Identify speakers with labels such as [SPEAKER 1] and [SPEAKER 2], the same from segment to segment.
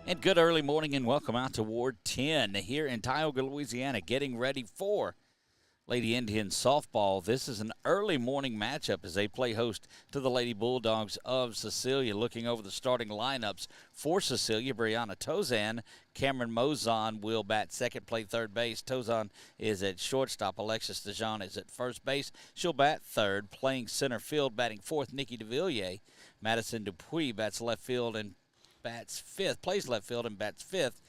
[SPEAKER 1] And good early morning and welcome out to Ward 10 here in Tioga, Louisiana, getting ready for Lady Indians softball. This is an early morning matchup as they play host to the Lady Bulldogs of Cecilia. Looking over the starting lineups for Cecilia, Brianna Tozan, Cameron Mozon will bat second, play third base. Tozan is at shortstop. Alexis DeJean is at first base. She'll bat third, playing center field, batting fourth, Nikki DeVilliers. Madison Dupuis bats left field and bats fifth, plays left field and bats fifth.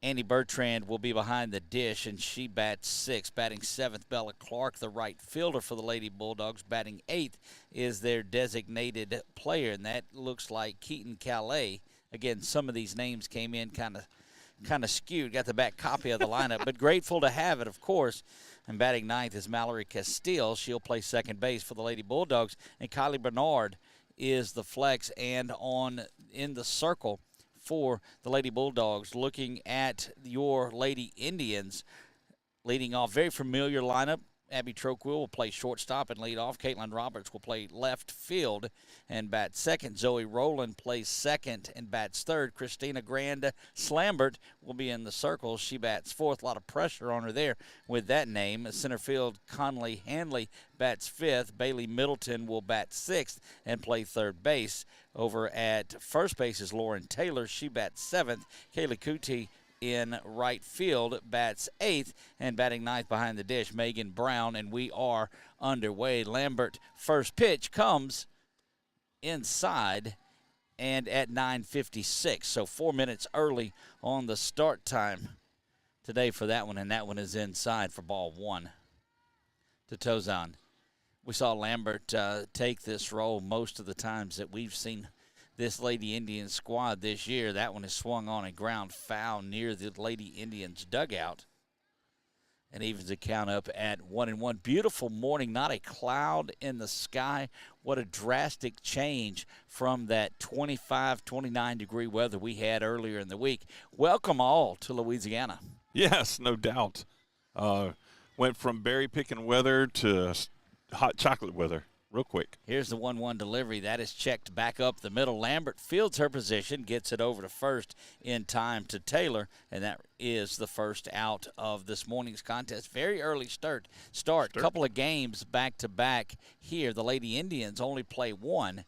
[SPEAKER 1] Annie Bertrand will be behind the dish, and she bats sixth. Batting seventh, Bella Clark, the right fielder for the Lady Bulldogs. Batting eighth is their designated player, and that looks like Keaton Calais. Again, some of these names came in kind of skewed. Got the back copy of the lineup, but grateful to have it, of course. And batting ninth is Mallory Castile. She'll play second base for the Lady Bulldogs. And Kylie Bernard is the flex and in the circle for the Lady Bulldogs. Looking at your Lady Indians, leading off, very familiar lineup. Abby Troquil will play shortstop and lead off. Caitlin Roberts will play left field and bat second. Zoe Rowland plays second and bats third. Christina Grand Slambert will be in the circle. She bats fourth. A lot of pressure on her there with that name. Center field, Conley Hanley bats fifth. Bailey Middleton will bat sixth and play third base. Over at first base is Lauren Taylor. She bats seventh. Kaylee Cootie in right field bats eighth, and batting ninth behind the dish, Megan Brown, and we are underway. Lambert, first pitch comes inside and at 9:56, so 4 minutes early on the start time today for that one, and that one is inside for ball one to Tozan. We saw Lambert take this role most of the times that we've seen this Lady Indians squad this year. That one is swung on a ground foul near the Lady Indians dugout. And evens the count up at 1-1. Beautiful morning, not a cloud in the sky. What a drastic change from that 25, 29 degree weather we had earlier in the week. Welcome all to Louisiana.
[SPEAKER 2] Yes, no doubt. Went from berry picking weather to hot chocolate weather real quick.
[SPEAKER 1] Here's the 1-1 delivery. That is checked back up the middle. Lambert fields her position, gets it over to first in time to Taylor, and that is the first out of this morning's contest. Very early start. Couple of games back-to-back here. The Lady Indians only play one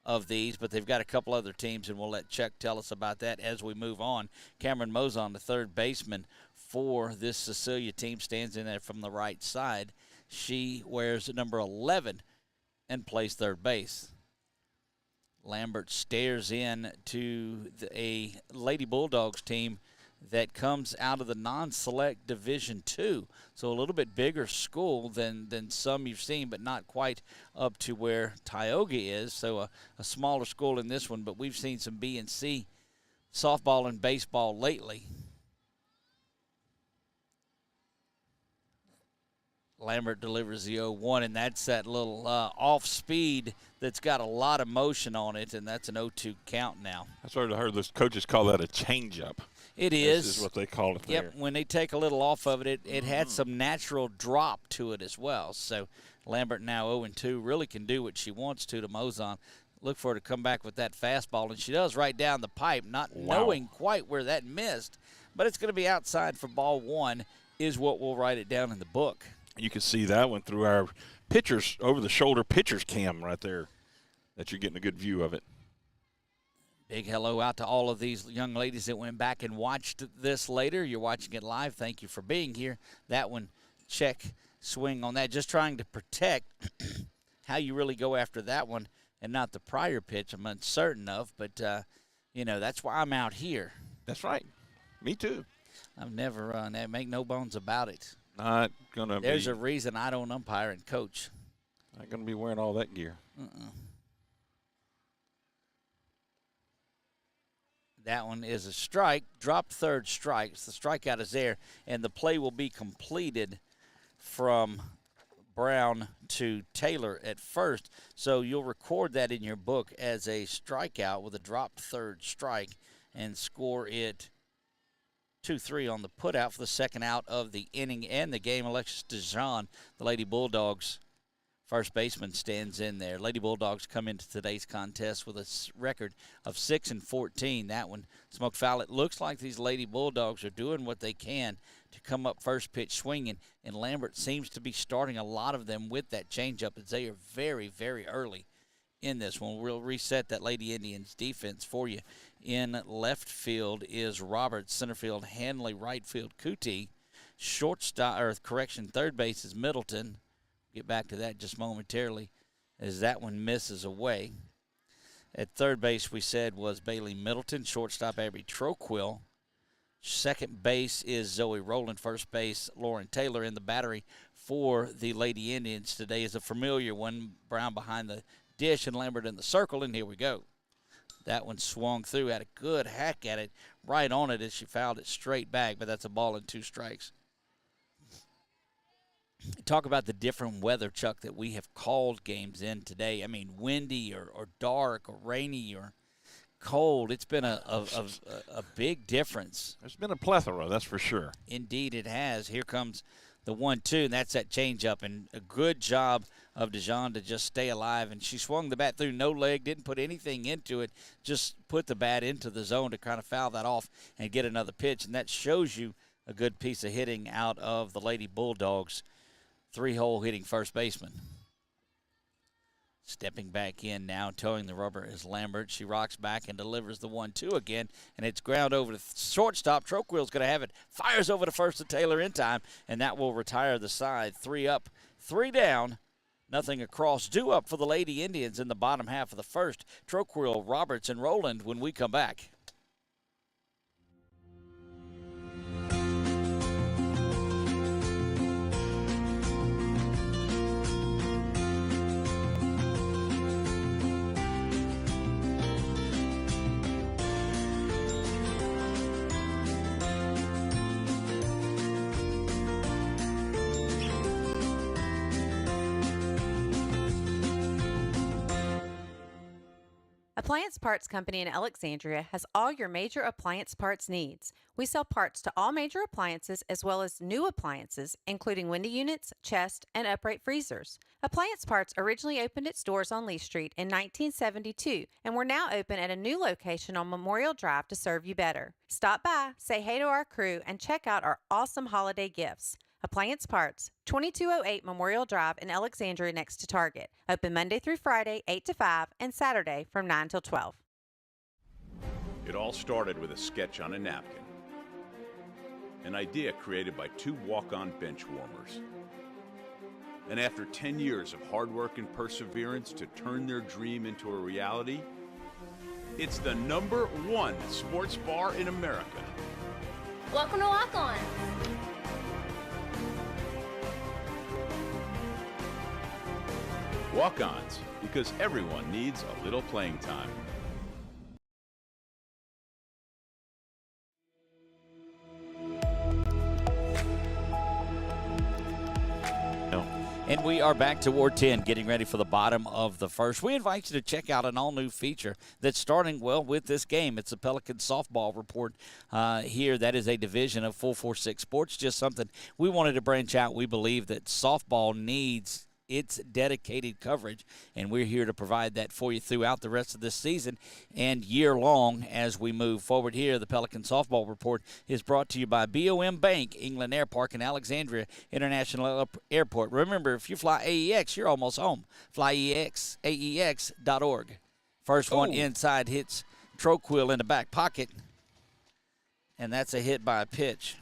[SPEAKER 1] of these, but they've got a couple other teams, and we'll let Chuck tell us about that as we move on. Cameron Mozon, the third baseman for this Cecilia team, stands in there from the right side. She wears number 11 and plays third base. Lambert stares in to a Lady Bulldogs team that comes out of the non-select Division II, so a little bit bigger school than some you've seen, but not quite up to where Tioga is, so a smaller school in this one, but we've seen some B and C softball and baseball lately. Lambert delivers the 0-1, and that's that little off-speed that's got a lot of motion on it, and that's an 0-2 count now.
[SPEAKER 2] That's what I heard those coaches call that a changeup.
[SPEAKER 1] It is.
[SPEAKER 2] This is what they call it there.
[SPEAKER 1] Yep, when they take a little off of it, it had some natural drop to it as well. So Lambert now 0-2, really can do what she wants to Mozon. Look for her to come back with that fastball, and she does right down the pipe, not knowing quite where that missed, but it's going to be outside for ball one is what we'll write it down in the book.
[SPEAKER 2] You can see that one through our pitchers, over-the-shoulder pitchers cam right there, that you're getting a good view of it.
[SPEAKER 1] Big hello out to all of these young ladies that went back and watched this later. You're watching it live. Thank you for being here. That one, check, swing on that. Just trying to protect how you really go after that one and not the prior pitch I'm uncertain of. But, that's why I'm out here.
[SPEAKER 2] That's right. Me too.
[SPEAKER 1] I've never make no bones about it.
[SPEAKER 2] Not going to be.
[SPEAKER 1] There's a reason I don't umpire and coach.
[SPEAKER 2] Not going to be wearing all that gear.
[SPEAKER 1] That one is a strike. Dropped third strike. The strikeout is there, and the play will be completed from Brown to Taylor at first. So you'll record that in your book as a strikeout with a dropped third strike and score it 2-3 on the putout for the second out of the inning and the game. Alexis DeJean, the Lady Bulldogs First baseman stands in there. Lady Bulldogs come into today's contest with a record of 6-14. That one smoked foul. It looks like these Lady Bulldogs are doing what they can to come up first pitch swinging, and Lambert seems to be starting a lot of them with that changeup as they are very, very early in this one. We'll reset that Lady Indians defense for you. In left field is Roberts, center field Hanley, right field Cootie, third base is Middleton. Get back to that just momentarily as that one misses away. At third base, we said, was Bailey Middleton. Shortstop, Abby Troquill. Second base is Zoe Rowland. First base, Lauren Taylor. In the battery for the Lady Indians today is a familiar one. Brown behind the dish and Lambert in the circle, and here we go. That one swung through, had a good hack at it, right on it as she fouled it straight back, but that's a ball and 2 strikes. Talk about the different weather, Chuck, that we have called games in today. I mean, windy or dark or rainy or cold. It's been a big difference.
[SPEAKER 2] There's been a plethora, that's for sure.
[SPEAKER 1] Indeed it has. Here comes the 1-2, and that's that changeup. And a good job of Dijon to just stay alive. And she swung the bat through no leg, didn't put anything into it, just put the bat into the zone to kind of foul that off and get another pitch. And that shows you a good piece of hitting out of the Lady Bulldogs. 3-hole hitting first baseman. Stepping back in now, towing the rubber is Lambert. She rocks back and delivers the 1-2 again, and it's ground over to shortstop. Troquill's going to have it. Fires over to first to Taylor in time, and that will retire the side. 3 up, 3 down, nothing across. Due up for the Lady Indians in the bottom half of the first. Troquill, Roberts, and Rowland when we come back.
[SPEAKER 3] Appliance Parts Company in Alexandria has all your major appliance parts needs. We sell parts to all major appliances as well as new appliances, including window units, chest, and upright freezers. Appliance Parts originally opened its doors on Lee Street in 1972, and we're now open at a new location on Memorial Drive to serve you better. Stop by, say hey to our crew, and check out our awesome holiday gifts. Appliance Parts, 2208 Memorial Drive in Alexandria next to Target. Open Monday through Friday, 8 to 5, and Saturday from 9 till 12.
[SPEAKER 4] It all started with a sketch on a napkin. An idea created by 2 walk-on bench warmers. And after 10 years of hard work and perseverance to turn their dream into a reality, it's the #1 sports bar in America.
[SPEAKER 5] Welcome to Walk On.
[SPEAKER 4] Walk-ons, because everyone needs a little playing time.
[SPEAKER 1] And we are back to Ward 10, getting ready for the bottom of the first. We invite you to check out an all-new feature that's starting, well, with this game. It's a Pelican softball report here. That is a division of 446 Sports, just something we wanted to branch out. We believe that softball needs its dedicated coverage, and we're here to provide that for you throughout the rest of this season and year long as we move forward here. The Pelican Softball Report is brought to you by BOM Bank, England Air Park, and Alexandria International Airport. Remember, if you fly AEX, you're almost home. Fly AEX.org. First one inside hits Troquill in the back pocket, and that's a hit by a pitch.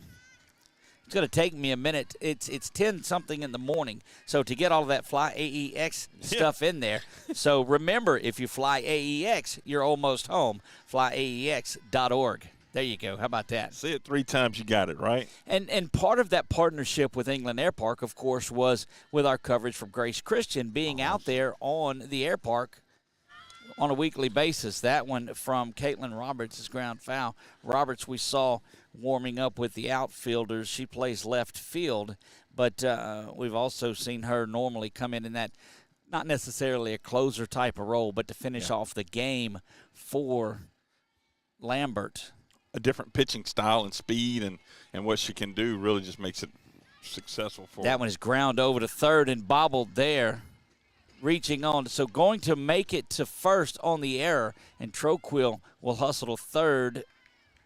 [SPEAKER 1] It's going to take me a minute. It's 10-something in the morning, so to get all of that Fly AEX stuff in there. So remember, if you fly AEX, you're almost home. FlyAEX.org. There you go. How about that?
[SPEAKER 2] Say it 3 times, you got it, right?
[SPEAKER 1] And part of that partnership with England Air Park, of course, was with our coverage from Grace Christian being out there on the air park on a weekly basis. That one from Caitlin Roberts is ground foul. Roberts we saw warming up with the outfielders. She plays left field, but we've also seen her normally come in that not necessarily a closer type of role, but to finish off the game for Lambert.
[SPEAKER 2] A different pitching style and speed and what she can do really just makes it successful for
[SPEAKER 1] That
[SPEAKER 2] her.
[SPEAKER 1] one is ground over to third and bobbled there. reaching on. So going to make it to first on the error, and Troquil will hustle to third.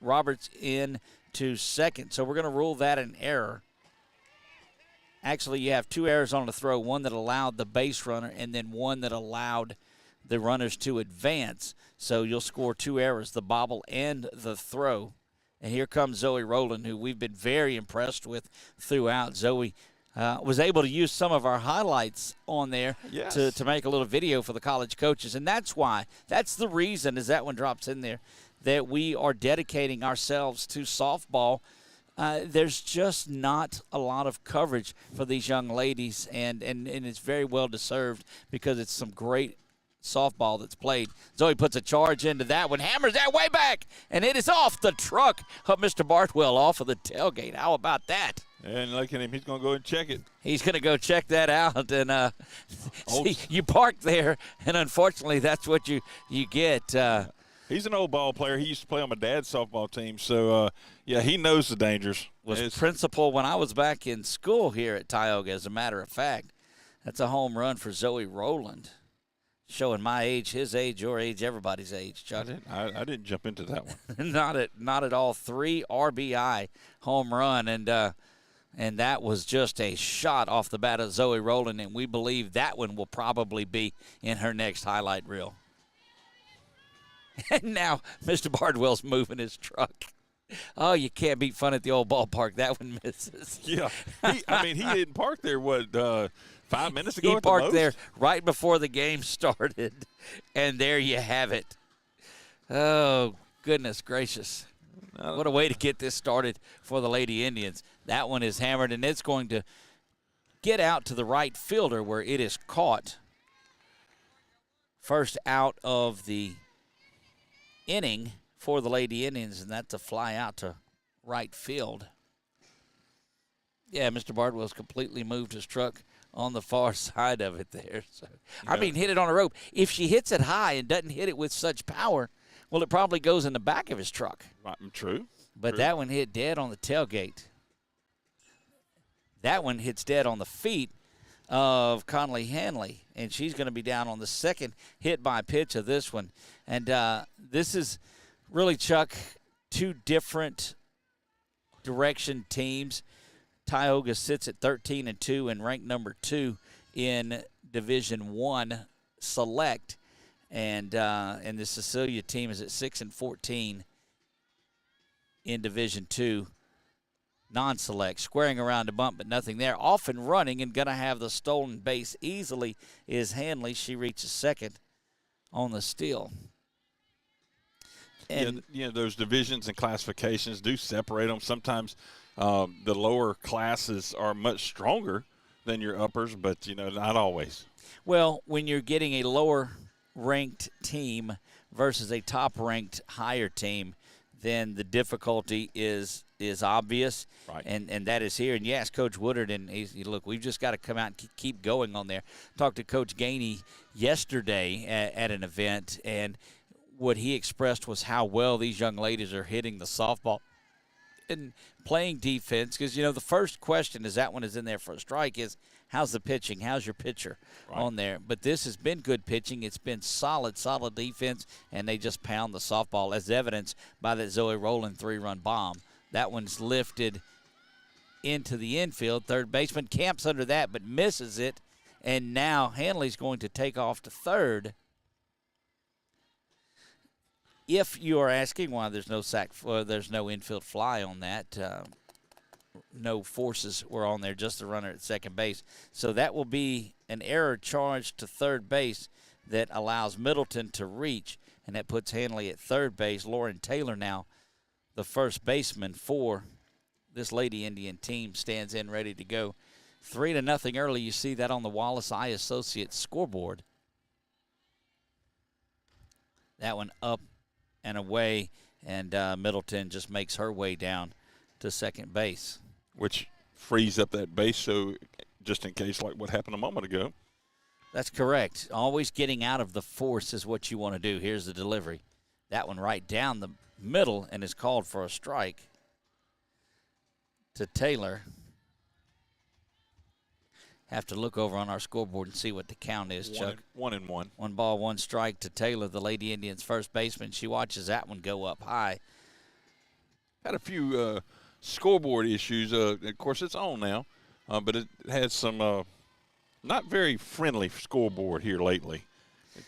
[SPEAKER 1] Roberts in to second. So we're going to rule that an error. Actually, you have 2 errors on the throw, one that allowed the base runner and then one that allowed the runners to advance. So you'll score 2 errors, the bobble and the throw. And here comes Zoe Rowland, who we've been very impressed with throughout. Zoe was able to use some of our highlights on there to make a little video for the college coaches. And that's the reason, as that one drops in there, that we are dedicating ourselves to softball. There's just not a lot of coverage for these young ladies, and it's very well deserved because it's some great softball that's played. Zoe puts a charge into that one, hammers that way back, and it is off the truck of Mr. Bartwell off of the tailgate. How about that?
[SPEAKER 2] And look at him. He's going to go and check it.
[SPEAKER 1] He's going to go check that out. And see, you park there, and unfortunately that's what you get.
[SPEAKER 2] He's an old ball player. He used to play on my dad's softball team. So, yeah, he knows the dangers.
[SPEAKER 1] Was principal when I was back in school here at Tioga, as a matter of fact. That's a home run for Zoe Rowland. Showing my age, his age, your age, everybody's age, Chuck.
[SPEAKER 2] I didn't jump into that one.
[SPEAKER 1] Not at all. 3 RBI home run, and that was just a shot off the bat of Zoe Rowland, and we believe that one will probably be in her next highlight reel. And now Mr. Bardwell's moving his truck. Oh, you can't beat fun at the old ballpark. That one misses.
[SPEAKER 2] Yeah. He didn't park there, 5 minutes ago?
[SPEAKER 1] He parked there right before the game started, and there you have it. Oh, goodness gracious. What a way to get this started for the Lady Indians. That one is hammered, and it's going to get out to the right fielder where it is caught. First out of the inning for the Lady Indians, and that's a fly out to right field. Yeah, Mr. Bardwell's completely moved his truck on the far side of it there. So, yeah. Hit it on a rope. If she hits it high and doesn't hit it with such power, well, it probably goes in the back of his truck.
[SPEAKER 2] True.
[SPEAKER 1] But that one hit dead on the tailgate. That one hits dead on the feet of Conley Hanley, and she's going to be down on the second hit by pitch of this one. And this is really, Chuck, 2 different direction teams. Tioga sits at 13-2 and ranked number 2 in Division I Select, and the Cecilia team is at 6-14 in Division II non-select. Squaring around a bump, but nothing there. Off and running and going to have the stolen base easily is Hanley. She reaches second on the steal. And
[SPEAKER 2] those divisions and classifications do separate them. Sometimes the lower classes are much stronger than your uppers, but, not always.
[SPEAKER 1] Well, when you're getting a lower-ranked team versus a top-ranked higher team, then the difficulty is obvious,
[SPEAKER 2] right.
[SPEAKER 1] And that is here. And yes, Coach Woodard, and look, we've just got to come out and keep going on there. Talked to Coach Gainey yesterday at an event, and what he expressed was how well these young ladies are hitting the softball and playing defense. Because, the first question is that one is in there for a strike is, how's the pitching? How's your pitcher on there? But this has been good pitching. It's been solid defense, and they just pound the softball, as evidenced by that Zoe Rowland 3-run bomb. That one's lifted into the infield. Third baseman camps under that but misses it, and now Hanley's going to take off to third. If you are asking why there's no infield fly on that, no forces were on there, just the runner at second base. So that will be an error charge to third base that allows Middleton to reach, and that puts Hanley at third base. Lauren Taylor now, the first baseman for this Lady Indian team, stands in ready to go. 3-0 early. You see that on the Wallace Eye Associates scoreboard. That one up and away, and Middleton just makes her way down to second base.
[SPEAKER 2] Which frees up that base, so just in case, like what happened a moment ago.
[SPEAKER 1] That's correct. Always getting out of the force is what you want to do. Here's the delivery. That one right down the middle and is called for a strike to Taylor. Have to look over on our scoreboard and see what the count is, Chuck.
[SPEAKER 2] 1-1.
[SPEAKER 1] 1 ball, 1 strike to Taylor, the Lady Indians first baseman. She watches that one go up high.
[SPEAKER 2] Had a few scoreboard issues. Of course, it's on now, but it had some not very friendly scoreboard here lately.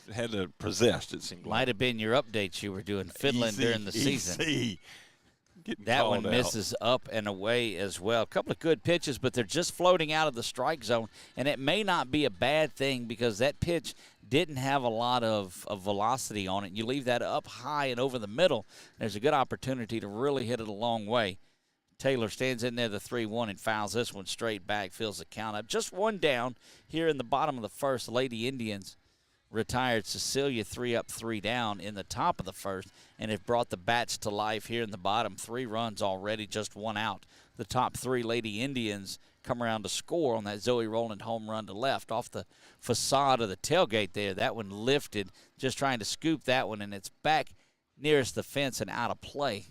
[SPEAKER 2] It had possessed, it seemed like.
[SPEAKER 1] Might have been your updates you were doing, fiddling during the season. That one misses up and away as well. A couple of good pitches, but they're just floating out of the strike zone, and it may not be a bad thing because that pitch didn't have a lot of velocity on it. You leave that up high and over the middle, there's a good opportunity to really hit it a long way. Taylor stands in there, the 3-1, and fouls this one straight back, fills the count up. Just one down here in the bottom of the first. The Lady Indians retired Cecilia 3 up, 3 down in the top of the first, and have brought the bats to life here in the bottom. 3 runs already, just 1 out. The top 3 Lady Indians come around to score on that Zoe Rowland home run to left off the facade of the tailgate there. That one lifted, just trying to scoop that one, and it's back nearest the fence and out of play.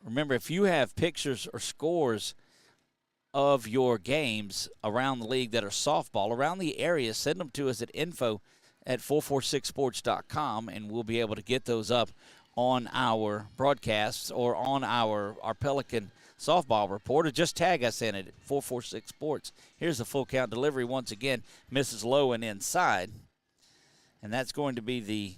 [SPEAKER 1] Remember, if you have pictures or scores of your games around the league that are softball, around the area, send them to us at info@446sports.com, and we'll be able to get those up on our broadcasts or on our Pelican softball report, or just tag us in it at 446 Sports. Here's the full count delivery once again. Misses low and inside, and that's going to be the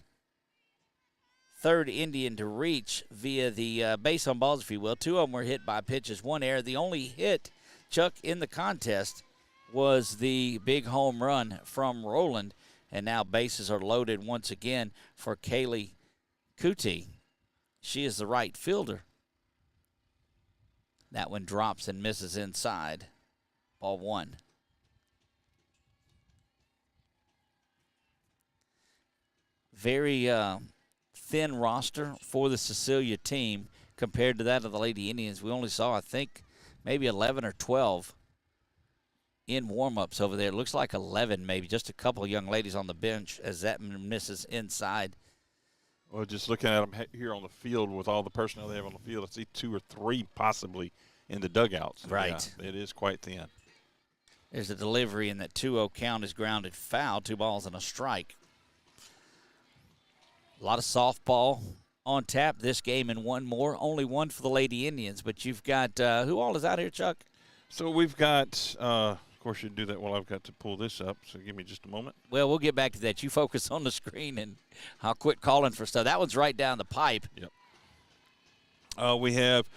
[SPEAKER 1] third Indian to reach via the base on balls, if you will. 2 of them were hit by pitches, 1 error. The only hit, Chuck, in the contest was the big home run from Rowland, and now bases are loaded once again for Kaylee Kuti. She is the right fielder. That one drops and misses inside. Ball 1. Very thin roster for the Cecilia team compared to that of the Lady Indians. We only saw, I think, maybe 11 or 12 in warm-ups over there. It looks like 11 maybe, just a couple of young ladies on the bench as that misses inside.
[SPEAKER 2] Well, just looking at them here on the field with all the personnel they have on the field, I see 2 or 3 possibly in the dugouts.
[SPEAKER 1] Right.
[SPEAKER 2] Yeah, it is quite thin.
[SPEAKER 1] There's a delivery, and that 2-0 count is grounded foul, 2 balls and a strike. A lot of softball on tap this game, and one more. Only one for the Lady Indians, but you've got who all is out here, Chuck?
[SPEAKER 2] So we've got, of course, you do that while I've got to pull this up, so give me just a moment.
[SPEAKER 1] Well, we'll get back to that. You focus on the screen, and I'll quit calling for stuff. That one's right down the pipe.
[SPEAKER 2] Yep. We have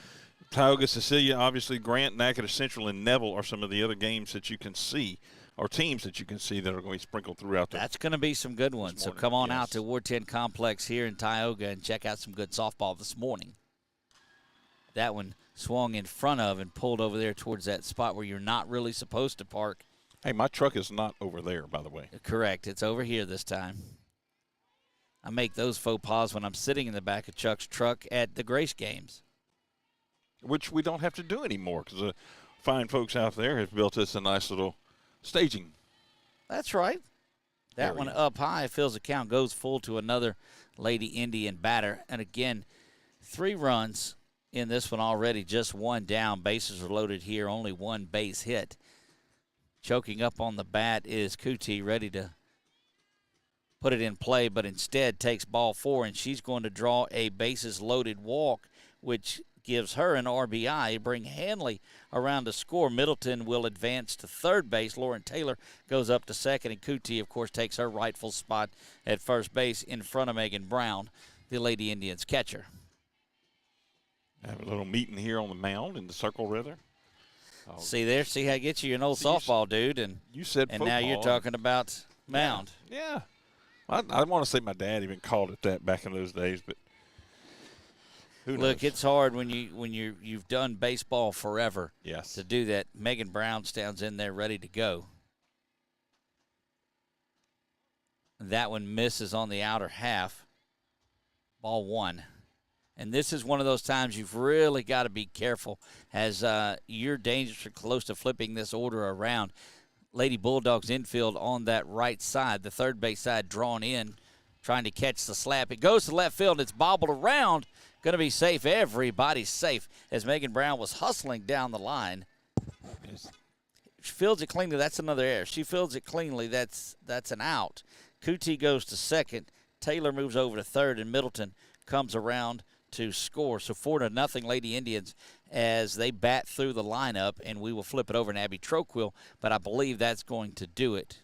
[SPEAKER 2] Tioga, Cecilia, obviously Grant, Natchitoches Central, and Neville are some of the other games that you can see, or teams that you can see that are going to be sprinkled throughout the
[SPEAKER 1] That's going to be some good ones. So come on out to Ward 10 Complex here in Tioga and check out some good softball this morning. That one swung in front of and pulled over there towards that spot where you're not really supposed to park.
[SPEAKER 2] Hey, my truck is not over there, by the way.
[SPEAKER 1] Correct. It's over here this time. I make those faux pas when I'm sitting in the back of Chuck's truck at the Grace games.
[SPEAKER 2] Which we don't have to do anymore because the fine folks out there have built us a nice little staging.
[SPEAKER 1] That's right. That one up high, fills the count, goes full to another Lady Indian batter. And again, 3 runs in this one already, just 1 down. Bases are loaded here, only 1 base hit. Choking up on the bat is Kuti, ready to put it in play, but instead takes ball 4, and she's going to draw a bases loaded walk, which gives her an RBI. Bring Hanley around to score. Middleton will advance to third base. Lauren Taylor goes up to second, and Kuti, of course, takes her rightful spot at first base in front of Megan Brown, the Lady Indians catcher.
[SPEAKER 2] Have a little meeting here on the mound, in the circle, rather.
[SPEAKER 1] See there? See how it gets you? You're an old softball dude, and
[SPEAKER 2] you said
[SPEAKER 1] and now you're talking about mound.
[SPEAKER 2] Yeah. I want to say my dad even called it that back in those days, but who knows?
[SPEAKER 1] Look, it's hard when you've done baseball forever.
[SPEAKER 2] Yes.
[SPEAKER 1] To do that. Megan Brown stands in there ready to go. That one misses on the outer half. Ball 1. And this is one of those times you've really got to be careful as you're dangerously close to flipping this order around. Lady Bulldogs infield on that right side, the third base side drawn in, trying to catch the slap. It goes to left field. It's bobbled around, going to be safe. Everybody's safe as Megan Brown was hustling down the line. She fields it cleanly. That's another error. She fields it cleanly. That's an out. Kuti goes to second. Taylor moves over to third, and Middleton comes around to score. So 4-0 Lady Indians as they bat through the lineup, and we will flip it over to Abby Troquil, but I believe that's going to do it.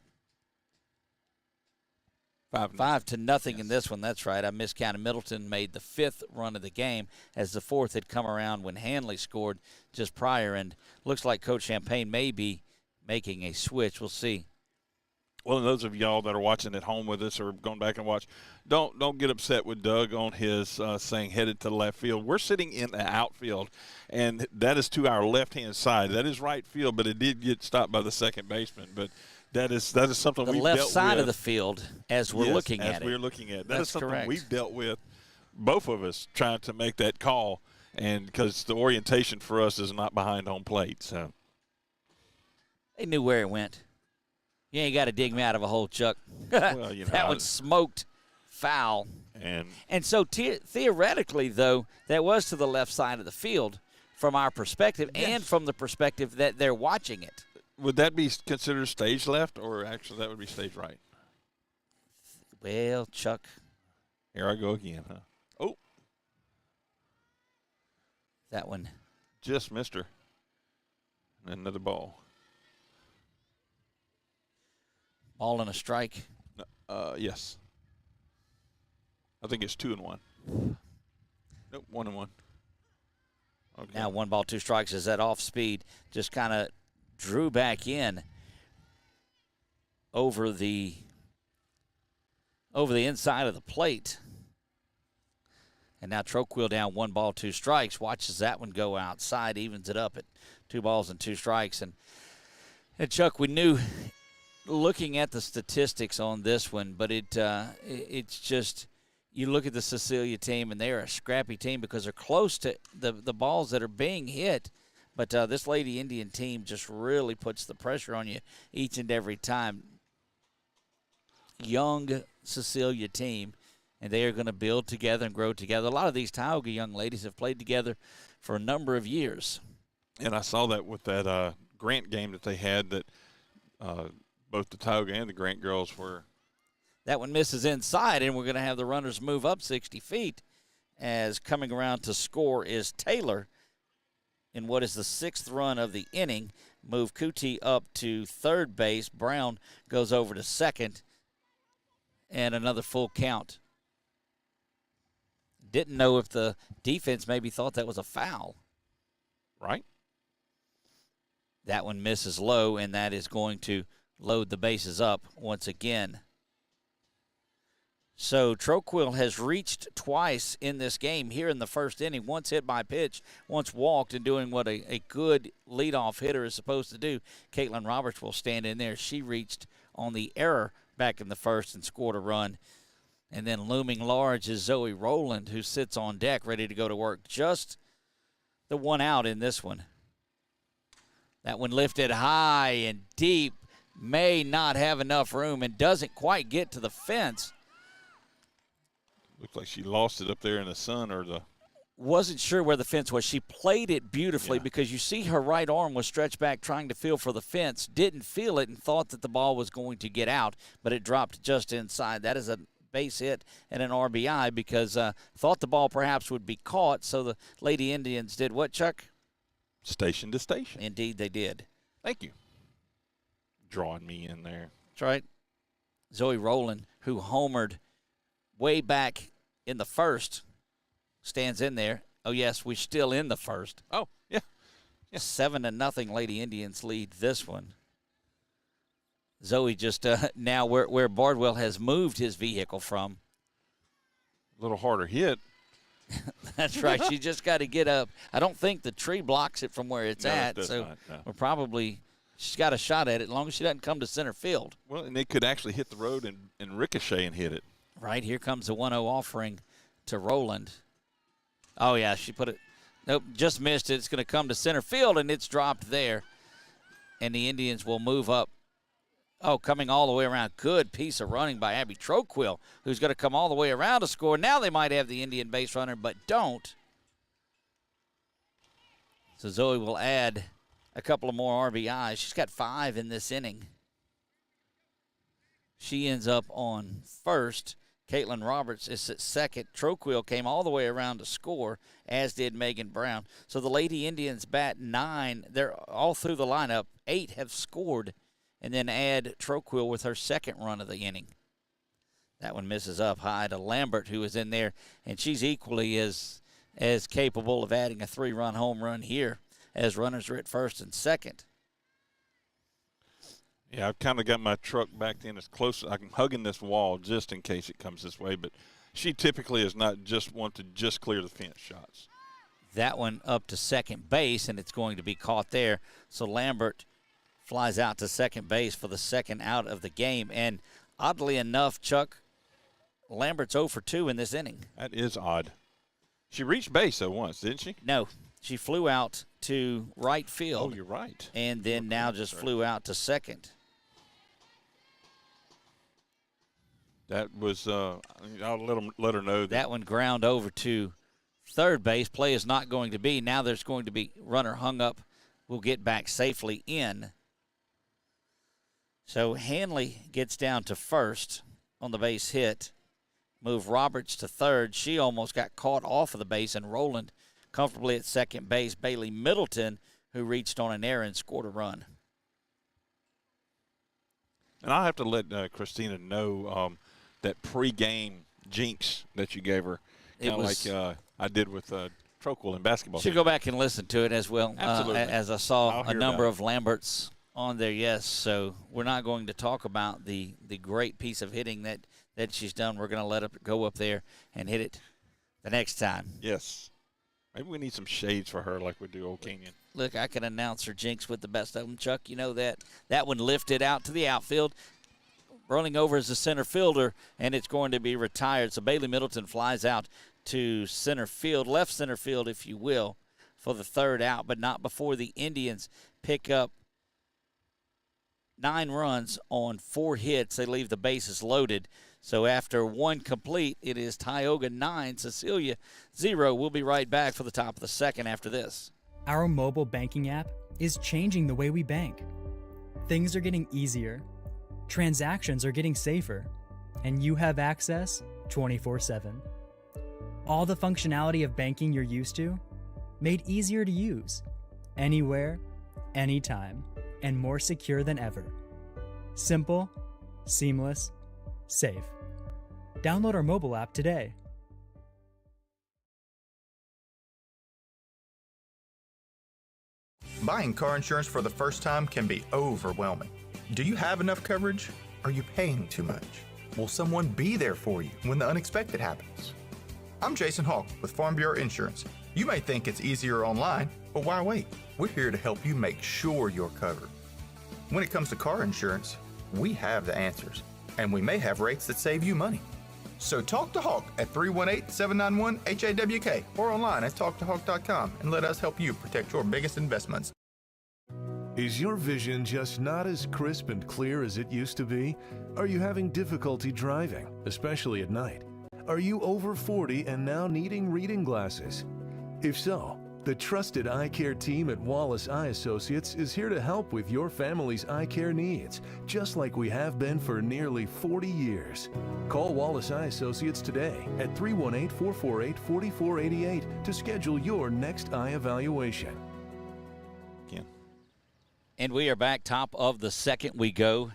[SPEAKER 1] 5-0 in this one. That's right. I miscounted. Middleton made the 5th run of the game as the 4th had come around when Hanley scored just prior, and looks like Coach Champagne may be making a switch. We'll see.
[SPEAKER 2] Well, and those of y'all that are watching at home with us or going back and watch, don't get upset with Doug on his saying headed to the left field. We're sitting in the outfield, and that is to our left-hand side. That is right field, but it did get stopped by the second baseman. But that is something we've dealt with.
[SPEAKER 1] The left side of the field as we're looking at it.
[SPEAKER 2] As we're looking at it. That
[SPEAKER 1] That's
[SPEAKER 2] is something
[SPEAKER 1] correct.
[SPEAKER 2] we've dealt with, both of us, trying to make that call, and because the orientation for us is not behind home plate. So
[SPEAKER 1] They knew where it went. You ain't got to dig me out of a hole, Chuck.
[SPEAKER 2] Well, you know,
[SPEAKER 1] that one smoked foul.
[SPEAKER 2] And
[SPEAKER 1] so theoretically, though, that was to the left side of the field from our perspective and from the perspective that they're watching it.
[SPEAKER 2] would that be considered stage left, or actually that would be stage right?
[SPEAKER 1] Well, Chuck.
[SPEAKER 2] Here I go again, huh? Oh.
[SPEAKER 1] That one.
[SPEAKER 2] Just missed her. And another ball.
[SPEAKER 1] Ball and a strike.
[SPEAKER 2] Yes. I think it's 2-1. Nope, 1-1. Okay.
[SPEAKER 1] Now 1 ball, 2 strikes. Is that off speed? Just kind of drew back in over the inside of the plate. And now Troquil down 1 ball, 2 strikes. Watches that one go outside, evens it up at 2 balls and 2 strikes. And Chuck, we knew looking at the statistics on this one, but it's just, you look at the Cecilia team, and they're a scrappy team because they're close to the balls that are being hit. But this Lady Indian team just really puts the pressure on you each and every time. Young Cecilia team, and they are going to build together and grow together. A lot of these Tioga young ladies have played together for a number of years.
[SPEAKER 2] And I saw that with that Grant game that they had that both the Tioga and the Grant girls were.
[SPEAKER 1] That one misses inside, and we're going to have the runners move up 60 feet as coming around to score is Taylor in what is the 6th run of the inning. Move Kuti up to third base. Brown goes over to second, and another full count. Didn't know if the defense maybe thought that was a foul.
[SPEAKER 2] Right.
[SPEAKER 1] That one misses low, and that is going to load the bases up once again. So Troquil has reached twice in this game here in the first inning. Once hit by pitch, once walked, and doing what a good leadoff hitter is supposed to do. Caitlin Roberts will stand in there. She reached on the error back in the first and scored a run. And then looming large is Zoe Rowland, who sits on deck ready to go to work. Just the one out in this one. That one lifted high and deep. May not have enough room and doesn't quite get to the fence.
[SPEAKER 2] Looks like she lost it up there in the sun or the.
[SPEAKER 1] Wasn't sure where the fence was. She played it beautifully because you see her right arm was stretched back trying to feel for the fence. Didn't feel it and thought that the ball was going to get out, but it dropped just inside. That is a base hit and an RBI because thought the ball perhaps would be caught. So the Lady Indians did what, Chuck?
[SPEAKER 2] Station to station.
[SPEAKER 1] Indeed, they did.
[SPEAKER 2] Thank you. Drawing me in there.
[SPEAKER 1] That's right. Zoe Rowland, who homered way back in the first, stands in there. Oh, yes, we're still in the first.
[SPEAKER 2] Oh, yeah.
[SPEAKER 1] 7-0 Lady Indians lead this one. Zoe just now where Bardwell has moved his vehicle from.
[SPEAKER 2] A little harder hit.
[SPEAKER 1] That's right. She just got to get up. I don't think the tree blocks it from where it's at. So
[SPEAKER 2] not, no.
[SPEAKER 1] we're probably – she's got a shot at it as long as she doesn't come to center field.
[SPEAKER 2] Well, and they could actually hit the road and ricochet and hit it.
[SPEAKER 1] Right, here comes the 1-0 offering to Rowland. Oh, yeah, she put it. Nope, just missed it. It's going to come to center field, and it's dropped there. And the Indians will move up Oh, coming all the way around. Good piece of running by Abby Troquill, who's going to come all the way around to score. Now they might have the Indian base runner, but don't. So Zoe will add a couple of more RBIs. She's got 5 in this inning. She ends up on first. Caitlin Roberts is at second. Troquill came all the way around to score, as did Megan Brown. So the Lady Indians bat 9. They're all through the lineup. 8 have scored, and then add Troquill with her second run of the inning. That one misses up high to Lambert, who is in there, and she's equally as capable of adding a 3-run home run here, as runners are at first and second.
[SPEAKER 2] Yeah, I've kind of got my truck backed in as close. I'm hugging this wall just in case it comes this way, but she typically is not just one to just clear the fence shots.
[SPEAKER 1] That one up to second base, and it's going to be caught there. So Lambert flies out to second base for the second out of the game. And oddly enough, Chuck, Lambert's 0 for 2 in this inning.
[SPEAKER 2] That is odd. She reached base, though, once, didn't she?
[SPEAKER 1] No, she flew out to right field.
[SPEAKER 2] Oh, you're right.
[SPEAKER 1] And then now just flew out to second.
[SPEAKER 2] That was, I'll let her know.
[SPEAKER 1] That one ground over to third base. Play is not going to be. Now there's going to be runner hung up. Will get back safely in. So Hanley gets down to first on the base hit. Move Roberts to third. She almost got caught off of the base, and Rowland comfortably at second base. Bailey Middleton, who reached on an error and scored a run.
[SPEAKER 2] And I'll have to let Christina know that pregame jinx that you gave her, kind of like I did with Troquill in basketball.
[SPEAKER 1] Should go back and listen to it as well.
[SPEAKER 2] Absolutely.
[SPEAKER 1] As I saw a number
[SPEAKER 2] it.
[SPEAKER 1] of Lamberts on there, yes. So we're not going to talk about the great piece of hitting that she's done. We're going to let her go up there and hit it the next time.
[SPEAKER 2] Yes. Maybe we need some shades for her like we do Old Kenyon.
[SPEAKER 1] Look, I can announce her jinx with the best of them, Chuck. You know that. That one lifted out to the outfield. Rolling over as a center fielder, and it's going to be retired. So Bailey Middleton flies out to center field, left center field, if you will, for the third out, but not before the Indians pick up 9 runs on 4 hits. They leave the bases loaded. So after 1 complete, it is Tioga 9, Cecilia 0. We'll be right back for the top of the second after this.
[SPEAKER 6] Our mobile banking app is changing the way we bank. Things are getting easier. Transactions are getting safer, and you have access 24/7. All the functionality of banking you're used to, made easier to use, anywhere, anytime, and more secure than ever. Simple, seamless, safe. Download our mobile app today.
[SPEAKER 7] Buying car insurance for the first time can be overwhelming. Do you have enough coverage? Are you paying too much? Will someone be there for you when the unexpected happens? I'm Jason Hawk with Farm Bureau Insurance. You may think it's easier online, but why wait? We're here to help you make sure you're covered. When it comes to car insurance, we have the answers, and we may have rates that save you money. So talk to Hawk at 318-791-HAWK or online at talktohawk.com and let us help you protect your biggest investments.
[SPEAKER 8] Is your vision just not as crisp and clear as it used to be? Are you having difficulty driving, especially at night? Are you over 40 and now needing reading glasses? If so, the trusted eye care team at Wallace Eye Associates is here to help with your family's eye care needs, just like we have been for nearly 40 years. Call Wallace Eye Associates today at 318-448-4488 to schedule your next eye evaluation.
[SPEAKER 1] And we are back, top of the second we go.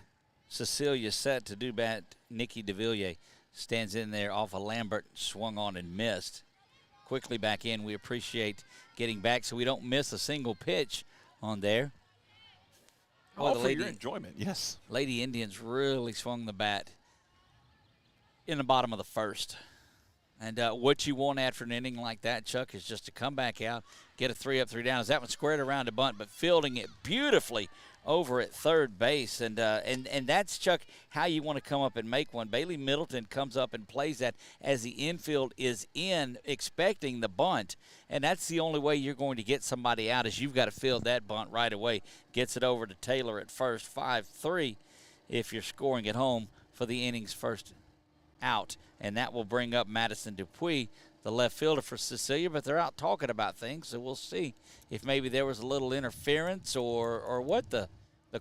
[SPEAKER 1] Cecilia set to do bat. Nikki DeVilliers stands in there off of Lambert, swung on and missed. Quickly back in. We appreciate getting back so we don't miss a single pitch on there.
[SPEAKER 2] All for your enjoyment, yes.
[SPEAKER 1] Lady Indians really swung the bat in the bottom of the first. And what you want after an inning like that, Chuck, is just to come back out, get a 3 up, 3 down. As that one squared around a bunt, but fielding it beautifully over at third base. And that's, Chuck, how you want to come up and make one. Bailey Middleton comes up and plays that as the infield is in, expecting the bunt. And that's the only way you're going to get somebody out, is you've got to field that bunt right away. Gets it over to Taylor at first, 5-3. if you're scoring at home for the inning's first out. And that will bring up Madison Dupuis, the left fielder for Cecilia, but they're out talking about things, so we'll see if maybe there was a little interference or what the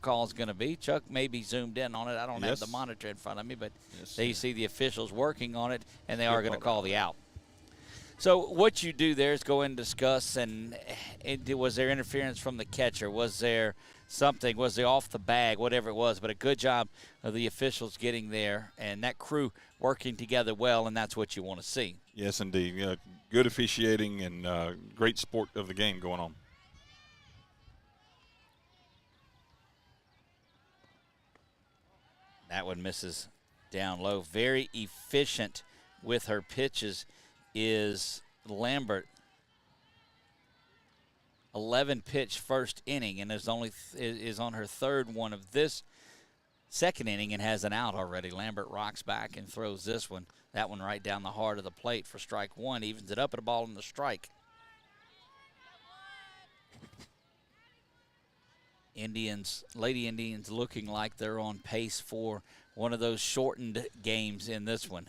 [SPEAKER 1] call is going to be. Chuck may be zoomed in on it. I don't have the monitor in front of me, but there you see the officials working on it, and they are going to call the out. So what you do there is go in and discuss, and was there interference from the catcher? Was there something? Was they off the bag? Whatever it was, but a good job of the officials getting there and that crew working together well, and that's what you want to see.
[SPEAKER 2] Yes, indeed. Good officiating and great sport of the game going on.
[SPEAKER 1] That one misses down low. Very efficient with her pitches is Lambert. 11 pitch first inning, and is on her third one of this second inning and has an out already. Lambert rocks back and throws this one. That one right down the heart of the plate for strike one. Evens it up at a ball in the strike. Lady Indians looking like they're on pace for one of those shortened games in this one.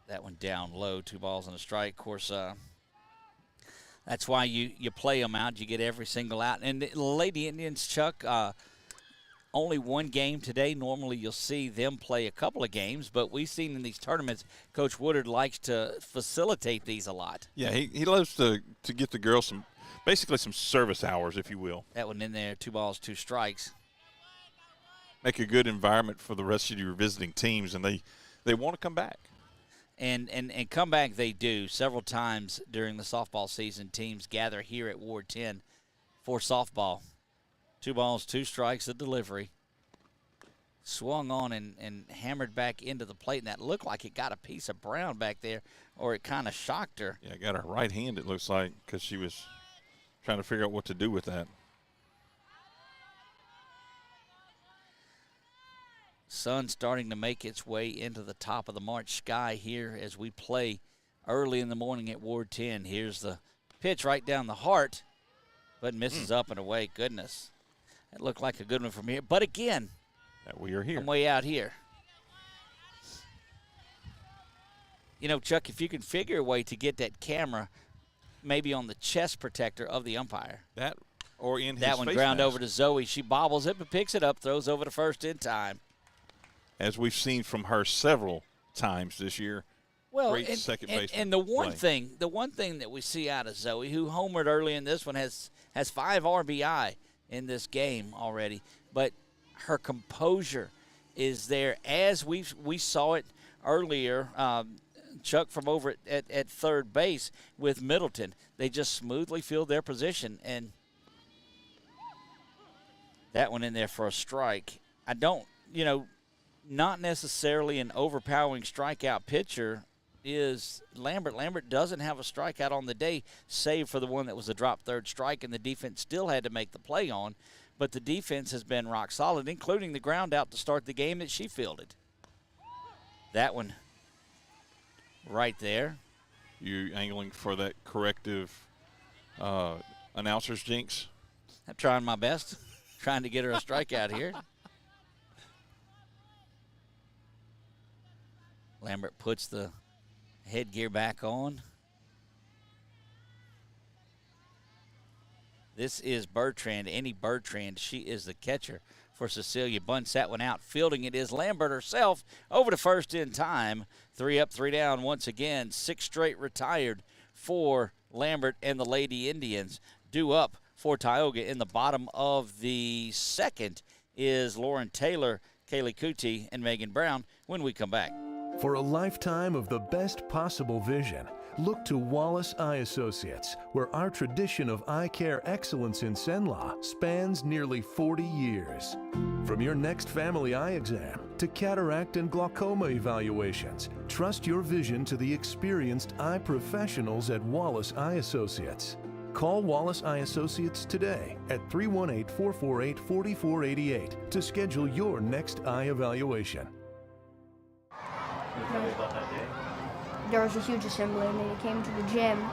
[SPEAKER 1] That one down low, 2 balls and a strike. Of course, that's why you play them out. You get every single out. And the Lady Indians, Chuck, only one game today. Normally you'll see them play a couple of games, but we've seen in these tournaments, Coach Woodard likes to facilitate these a lot.
[SPEAKER 2] Yeah, he loves to get the girls basically some service hours, if you will.
[SPEAKER 1] That one in there, 2 balls, 2 strikes.
[SPEAKER 2] Make a good environment for the rest of your visiting teams, and they want to come back.
[SPEAKER 1] And come back they do. Several times during the softball season, teams gather here at Ward 10 for softball. 2 balls, 2 strikes, a delivery. Swung on and hammered back into the plate, and that looked like it got a piece of brown back there, or it kind of shocked her.
[SPEAKER 2] Yeah, got her right hand, it looks like, because she was trying to figure out what to do with that.
[SPEAKER 1] Sun starting to make its way into the top of the March sky here as we play early in the morning at Ward 10. Here's the pitch right down the heart, but misses up and away. Goodness. That looked like a good one from here. But again,
[SPEAKER 2] we are here.
[SPEAKER 1] I'm way out here. You know, Chuck, if you can figure a way to get that camera maybe on the chest protector of the umpire.
[SPEAKER 2] That or in his
[SPEAKER 1] that one
[SPEAKER 2] face
[SPEAKER 1] ground
[SPEAKER 2] mask.
[SPEAKER 1] over to Zoe. She bobbles it but picks it up, throws over to first in time.
[SPEAKER 2] As we've seen from her several times this year.
[SPEAKER 1] Well,
[SPEAKER 2] great second baseman.
[SPEAKER 1] And the one thing that we see out of Zoe, who homered early in this one, has 5 RBI in this game already, but her composure is there as we saw it earlier. Chuck, from over at third base with Middleton, they just smoothly filled their position, and that one in there for a strike. I don't, not necessarily an overpowering strikeout pitcher is Lambert. Lambert doesn't have a strikeout on the day, save for the one that was a drop third strike, and the defense still had to make the play on. But the defense has been rock solid, including the ground out to start the game that she fielded. That one right there.
[SPEAKER 2] You angling for that corrective announcer's jinx?
[SPEAKER 1] I'm trying my best, trying to get her a strikeout here. Lambert puts the headgear back on. This is Bertrand, Annie Bertrand. She is the catcher for Cecilia. Bunts that one out. Fielding it is Lambert herself over to first in time. 3 up, 3 down once again. 6 straight retired for Lambert and the Lady Indians. Due up for Tioga in the bottom of the second is Lauren Taylor, Kaylee Cootie, and Megan Brown when we come back.
[SPEAKER 8] For a lifetime of the best possible vision, look to Wallace Eye Associates, where our tradition of eye care excellence in Cenla spans nearly 40 years. From your next family eye exam to cataract and glaucoma evaluations, trust your vision to the experienced eye professionals at Wallace Eye Associates. Call Wallace Eye Associates today at 318-448-4488 to schedule your next eye evaluation.
[SPEAKER 5] There was a huge assembly, and then he came to the gym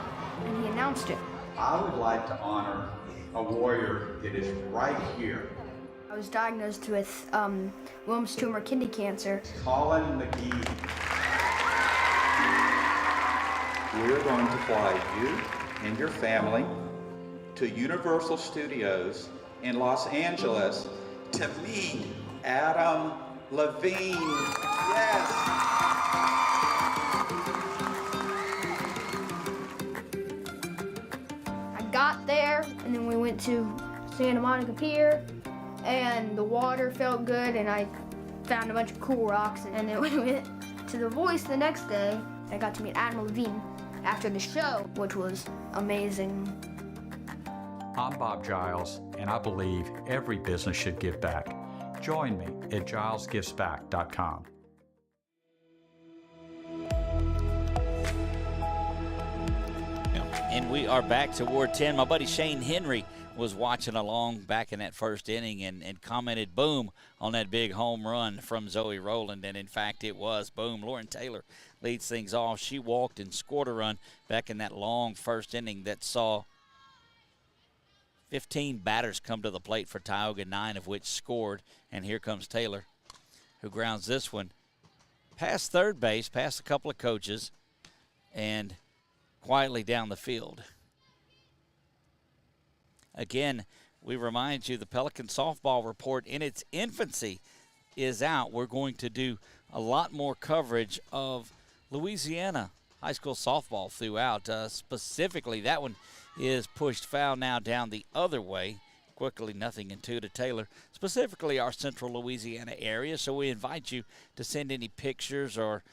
[SPEAKER 5] and he announced it.
[SPEAKER 9] I would like to honor a warrior that is right here
[SPEAKER 5] I was diagnosed with Wilms tumor kidney cancer.
[SPEAKER 9] Colin McGee. We're going to fly you and your family to Universal Studios in Los Angeles to meet Adam Levine. Yes!
[SPEAKER 5] I got there, and then we went to Santa Monica Pier, and the water felt good, and I found a bunch of cool rocks, and then we went to The Voice the next day. I got to meet Adam Levine after the show, which was amazing.
[SPEAKER 10] I'm Bob Giles, and I believe every business should give back. Join me at gilesgivesback.com.
[SPEAKER 1] And we are back to Ward 10. My buddy Shane Henry was watching along back in that first inning and commented boom on that big home run from Zoe Rowland. And, in fact, it was boom. Lauren Taylor leads things off. She walked and scored a run back in that long first inning that saw 15 batters come to the plate for Tioga, 9 of which scored. And here comes Taylor, who grounds this one past third base, past a couple of coaches, and quietly down the field. Again, we remind you the Pelican softball report in its infancy is out. We're going to do a lot more coverage of Louisiana high school softball throughout. Specifically, that one is pushed foul now down the other way. Quickly, 0-2 to Taylor. Specifically, our central Louisiana area. So we invite you to send any pictures or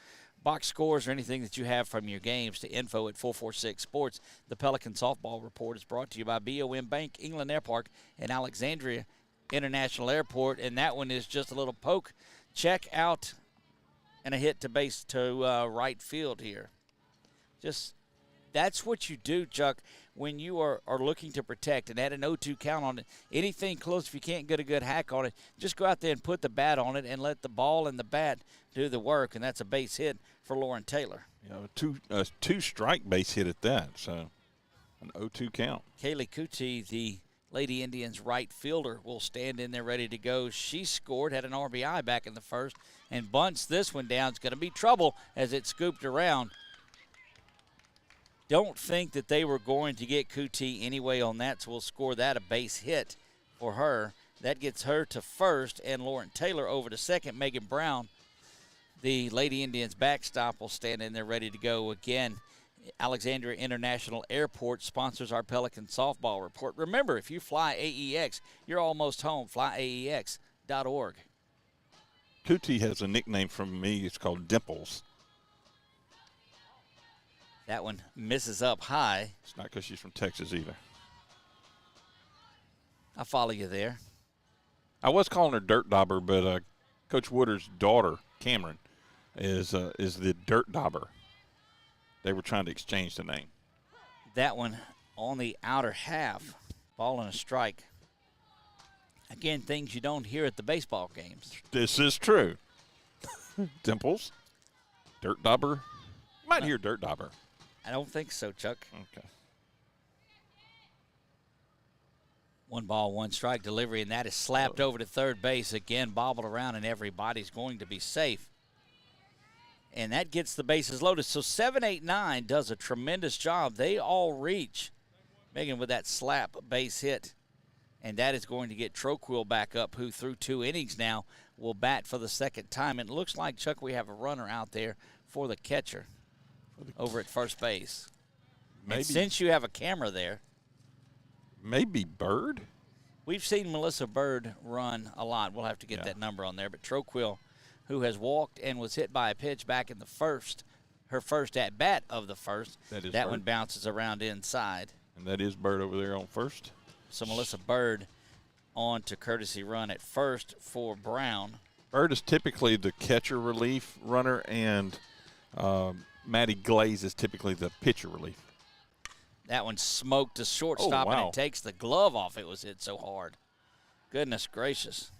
[SPEAKER 1] box scores or anything that you have from your games to info@446sports. The Pelican Softball Report is brought to you by BOM Bank, England Air Park, and Alexandria International Airport. And that one is just a little poke, check out, and a hit to base to right field here. Just that's what you do, Chuck, when you are looking to protect and add an 0-2 count on it. Anything close, if you can't get a good hack on it, just go out there and put the bat on it and let the ball and the bat do the work, and that's a base hit for Lauren Taylor.
[SPEAKER 2] Yeah, two strike base hit at that, so an 0-2 count.
[SPEAKER 1] Kaylee Kuti, the Lady Indians right fielder, will stand in there ready to go. She scored, had an RBI back in the first, and bunts this one down. It's going to be trouble as it scooped around. Don't think that they were going to get Kuti anyway on that, so we'll score that a base hit for her. That gets her to first, and Lauren Taylor over to second. Megan Brown, the Lady Indians backstop, will stand in there ready to go again. Alexandria International Airport sponsors our Pelican Softball Report. Remember, if you fly AEX, you're almost home. FlyAEX.org.
[SPEAKER 2] Kuti has a nickname from me. It's called Dimples.
[SPEAKER 1] That one misses up high.
[SPEAKER 2] It's not because she's from Texas either.
[SPEAKER 1] I follow you there.
[SPEAKER 2] I was calling her Dirt Dauber, but Coach Woodard's daughter, Cameron, is the Dirt Dauber. They were trying to exchange the name.
[SPEAKER 1] That one on the outer half. Ball and a strike. Again, things you don't hear at the baseball games.
[SPEAKER 2] This is true. Dimples, Dirt Dauber. You might hear Dirt Dauber.
[SPEAKER 1] I don't think so, Chuck.
[SPEAKER 2] Okay.
[SPEAKER 1] 1 ball, 1 strike delivery, and that is slapped over to third base. Again, bobbled around, and everybody's going to be safe. And that gets the bases loaded. So 7, 8, 9 does a tremendous job. They all reach. Megan with that slap base hit. And that is going to get Troquill back up, who through 2 innings now will bat for the second time. And it looks like, Chuck, we have a runner out there for the catcher over at first base.
[SPEAKER 2] Maybe.
[SPEAKER 1] And since you have a camera there.
[SPEAKER 2] Maybe Bird?
[SPEAKER 1] We've seen Melissa Bird run a lot. We'll have to get that number on there. But Troquill, who has walked and was hit by a pitch back in the first, her first at-bat of the first. That one bounces around inside.
[SPEAKER 2] And that is Bird over there on first.
[SPEAKER 1] So Melissa Bird on to courtesy run at first for Brown.
[SPEAKER 2] Bird is typically the catcher relief runner, and Maddie Glaze is typically the pitcher relief.
[SPEAKER 1] That one smoked to shortstop, and it takes the glove off. It was hit so hard. Goodness gracious.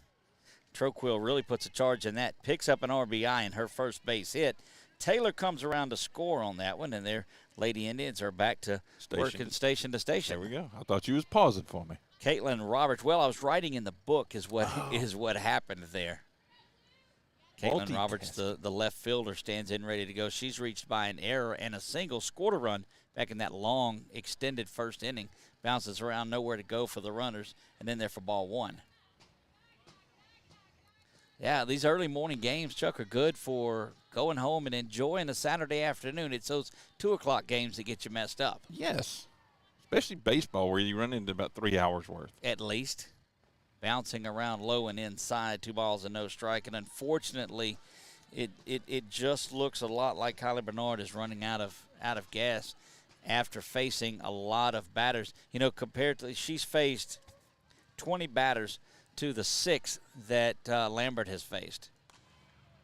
[SPEAKER 1] Troquill really puts a charge in that. Picks up an RBI in her first base hit. Taylor comes around to score on that one, and their Lady Indians are back to working station to station.
[SPEAKER 2] There we go. I thought you was pausing for me.
[SPEAKER 1] Caitlin Roberts. Well, I was writing in the book is what happened there. Caitlin Roberts, the left fielder, stands in ready to go. She's reached by an error and a single, scored a run back in that long, extended first inning. Bounces around, nowhere to go for the runners, and then there for ball one. Yeah, these early morning games, Chuck, are good for going home and enjoying a Saturday afternoon. It's those 2 o'clock games that get you messed up.
[SPEAKER 2] Yes, especially baseball where you run into about 3 hours worth.
[SPEAKER 1] At least. Bouncing around low and inside, 2 balls and no strike. And unfortunately, it just looks a lot like Kylie Bernard is running out of gas after facing a lot of batters. You know, compared to, she's faced 20 batters to the 6 that Lambert has faced.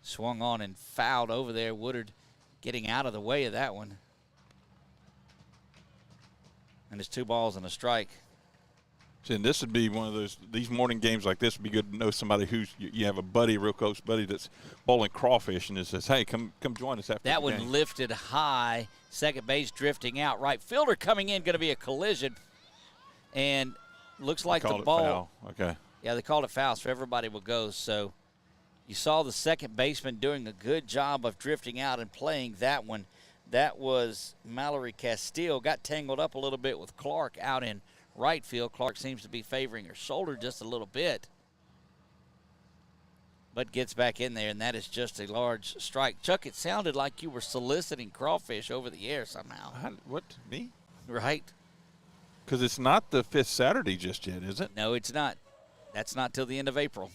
[SPEAKER 1] Swung on and fouled over there. Woodard getting out of the way of that one. And it's 2 balls and a strike.
[SPEAKER 2] And this would be one of these morning games like this would be good to know somebody who's, you have a buddy, a real close buddy that's bowling crawfish and it says, hey, come join us after
[SPEAKER 1] that
[SPEAKER 2] the
[SPEAKER 1] one
[SPEAKER 2] game.
[SPEAKER 1] Lifted high, second base drifting out, right fielder coming in, going to be a collision. And looks like the ball.
[SPEAKER 2] Foul. Okay.
[SPEAKER 1] Yeah, they called it foul, so everybody will go. So you saw the second baseman doing a good job of drifting out and playing that one. That was Mallory Castile. Got tangled up a little bit with Clark out in right field. Clark seems to be favoring her shoulder just a little bit, but gets back in there, and that is just a large strike. Chuck, it sounded like you were soliciting crawfish over the air somehow.
[SPEAKER 2] What, me?
[SPEAKER 1] Right.
[SPEAKER 2] Because it's not the 5th Saturday just yet, is it?
[SPEAKER 1] No, it's not. That's not till the end of April.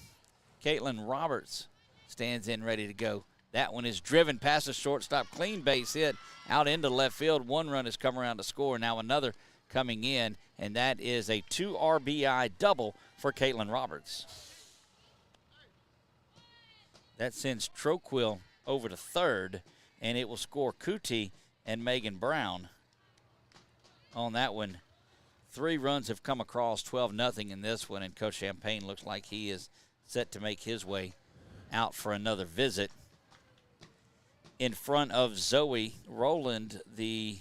[SPEAKER 1] Caitlin Roberts stands in ready to go. That one is driven past the shortstop. Clean base hit out into left field. 1 run has come around to score. Now another coming in, and that is a 2 RBI double for Caitlin Roberts. That sends Troquill over to third, and it will score Cootie and Megan Brown on that one. 3 runs have come across, 12-0 in this one, and Coach Champagne looks like he is set to make his way out for another visit. In front of Zoe Rowland, the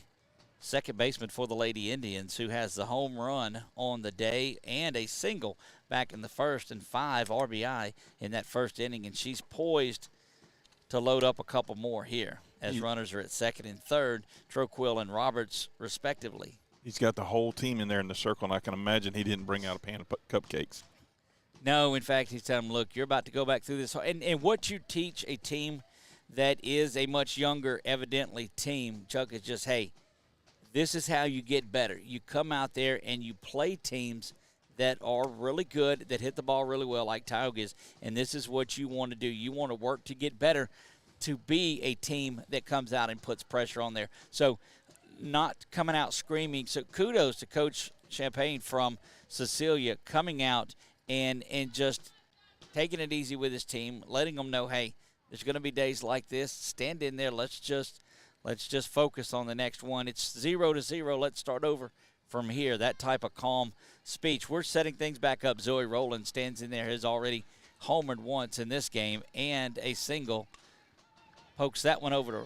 [SPEAKER 1] second baseman for the Lady Indians, who has the home run on the day and a single back in the first and 5 RBI in that first inning, and she's poised to load up a couple more here as runners are at second and third, Troquill and Roberts respectively.
[SPEAKER 2] He's got the whole team in there in the circle, and I can imagine he didn't bring out a pan of cupcakes.
[SPEAKER 1] No, in fact, he's telling them, look, you're about to go back through this. And what you teach a team that is a much younger, evidently, team, Chuck, is just, hey, this is how you get better. You come out there and you play teams that are really good, that hit the ball really well, like Tioga is, and this is what you want to do. You want to work to get better, to be a team that comes out and puts pressure on there. So not coming out screaming. So kudos to Coach Champagne from Cecilia coming out and just taking it easy with his team, letting them know, hey, there's going to be days like this. Stand in there. Let's just focus on the next one. It's 0-0. Let's start over from here. That type of calm speech. We're setting things back up. Zoe Rowland stands in there, has already homered once in this game, and a single. Pokes that one over to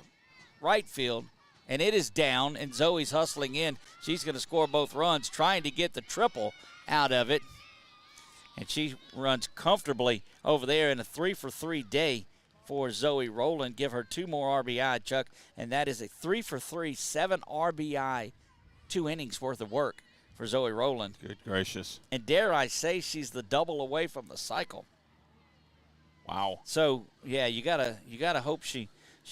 [SPEAKER 1] right field, and it is down, and Zoe's hustling in. She's going to score both runs, trying to get the triple out of it. And she runs comfortably over there in a 3-for-3 day for Zoe Rowland. Give her 2 more RBI, Chuck, and that is a 3-for-3, 7 RBI, 2 innings worth of work for Zoe Rowland.
[SPEAKER 2] Good gracious.
[SPEAKER 1] And dare I say she's the double away from the cycle.
[SPEAKER 2] Wow.
[SPEAKER 1] So, yeah, you gotta hope she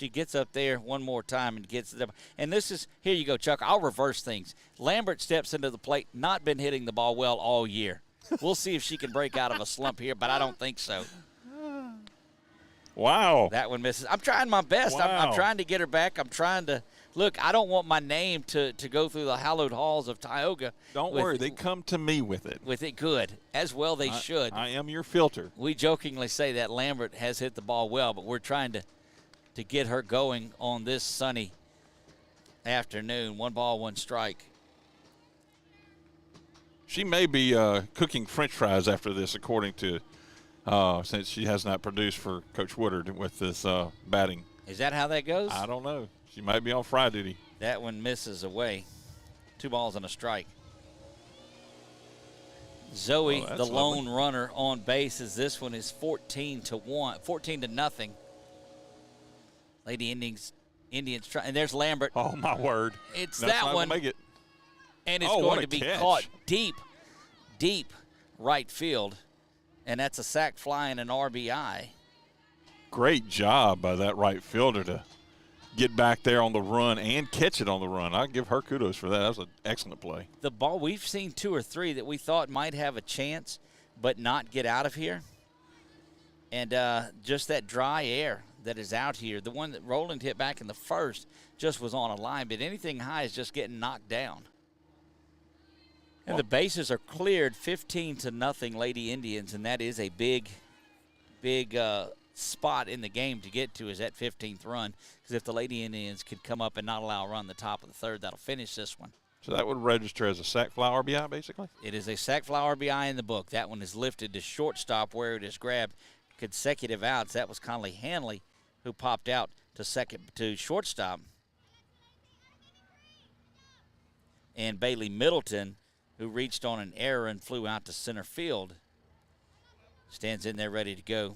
[SPEAKER 1] gets up there one more time and gets it. And this is, here you go, Chuck. I'll reverse things. Lambert steps into the plate, not been hitting the ball well all year. We'll see if she can break out of a slump here, but I don't think so.
[SPEAKER 2] Wow.
[SPEAKER 1] That one misses. I'm trying my best.
[SPEAKER 2] Wow.
[SPEAKER 1] I'm trying to get her back. I'm trying to look. I don't want my name to go through the hallowed halls of Tioga.
[SPEAKER 2] Don't worry. They come to me with it.
[SPEAKER 1] With it good. As well they should.
[SPEAKER 2] I am your filter.
[SPEAKER 1] We jokingly say that Lambert has hit the ball well, but we're trying to get her going on this sunny afternoon. 1 ball, 1 strike.
[SPEAKER 2] She may be cooking French fries after this, according to since she has not produced for Coach Woodard with this batting.
[SPEAKER 1] Is that how that goes?
[SPEAKER 2] I don't know. She might be on fry duty.
[SPEAKER 1] That one misses away. 2 balls and a strike. Zoe,
[SPEAKER 2] Oh, that's
[SPEAKER 1] the
[SPEAKER 2] lovely.
[SPEAKER 1] lone runner on base, as this one is 14-0. Lady Indians try, and there's Lambert.
[SPEAKER 2] Oh, my word.
[SPEAKER 1] It's
[SPEAKER 2] That's
[SPEAKER 1] that
[SPEAKER 2] not
[SPEAKER 1] one.
[SPEAKER 2] gonna make it.
[SPEAKER 1] And it's
[SPEAKER 2] Oh, what
[SPEAKER 1] going
[SPEAKER 2] a
[SPEAKER 1] to be
[SPEAKER 2] catch.
[SPEAKER 1] caught deep right field. And that's a sac fly and an RBI.
[SPEAKER 2] Great job by that right fielder to get back there on the run and catch it on the run. I give her kudos for that. That was an excellent play.
[SPEAKER 1] The ball, we've seen 2 or 3 that we thought might have a chance but not get out of here. And just that dry air that is out here. The one that Roland hit back in the first just was on a line, but anything high is just getting knocked down. And the bases are cleared 15-0 Lady Indians, and that is a big spot in the game to get to, is that 15th run. Because if the Lady Indians could come up and not allow a run the top of the third, that'll finish this one.
[SPEAKER 2] So that would register as a sac fly RBI, basically?
[SPEAKER 1] It is a sac fly RBI in the book. That one is lifted to shortstop where it is grabbed consecutive outs. That was Conley Hanley who popped out to shortstop. And Bailey Middleton, who reached on an error and flew out to center field, stands in there ready to go.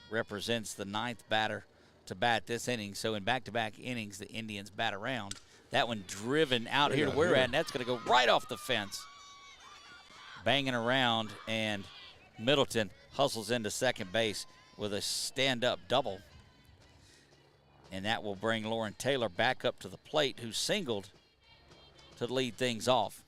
[SPEAKER 1] Represents the 9th batter to bat this inning. So in back-to-back innings, the Indians bat around. That one driven out here to where we're at, and that's going to go right off the fence. Banging around, and Middleton hustles into second base with a stand-up double. And that will bring Lauren Taylor back up to the plate, who singled to lead things off.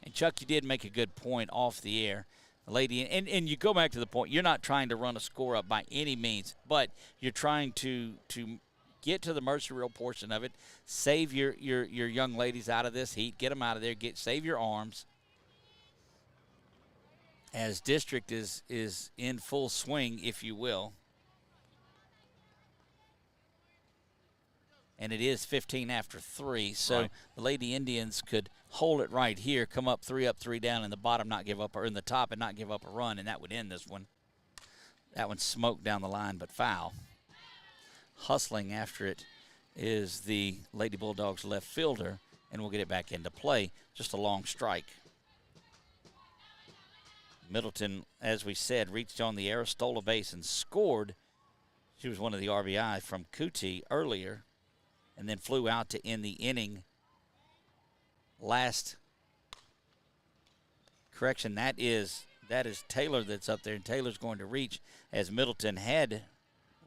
[SPEAKER 1] And Chuck, you did make a good point off the air. The lady, and you go back to the point, you're not trying to run a score up by any means, but you're trying to get to the mercy rule portion of it, save your young ladies out of this heat, get them out of there, save your arms. As district is in full swing, if you will. And it is 15 after 3, so right. The Lady Indians could hold it right here, come up 3 up, 3 down in the bottom, not give up, or in the top and not give up a run, and that would end this one. That one smoked down the line, but foul. Hustling after it is the Lady Bulldogs left fielder, and we'll get it back into play. Just a long strike. Middleton, as we said, reached on the air, stole a base, and scored. She was one of the RBI from Cootie earlier, and then flew out to end the inning. Last correction, that is Taylor that's up there, and Taylor's going to reach as Middleton had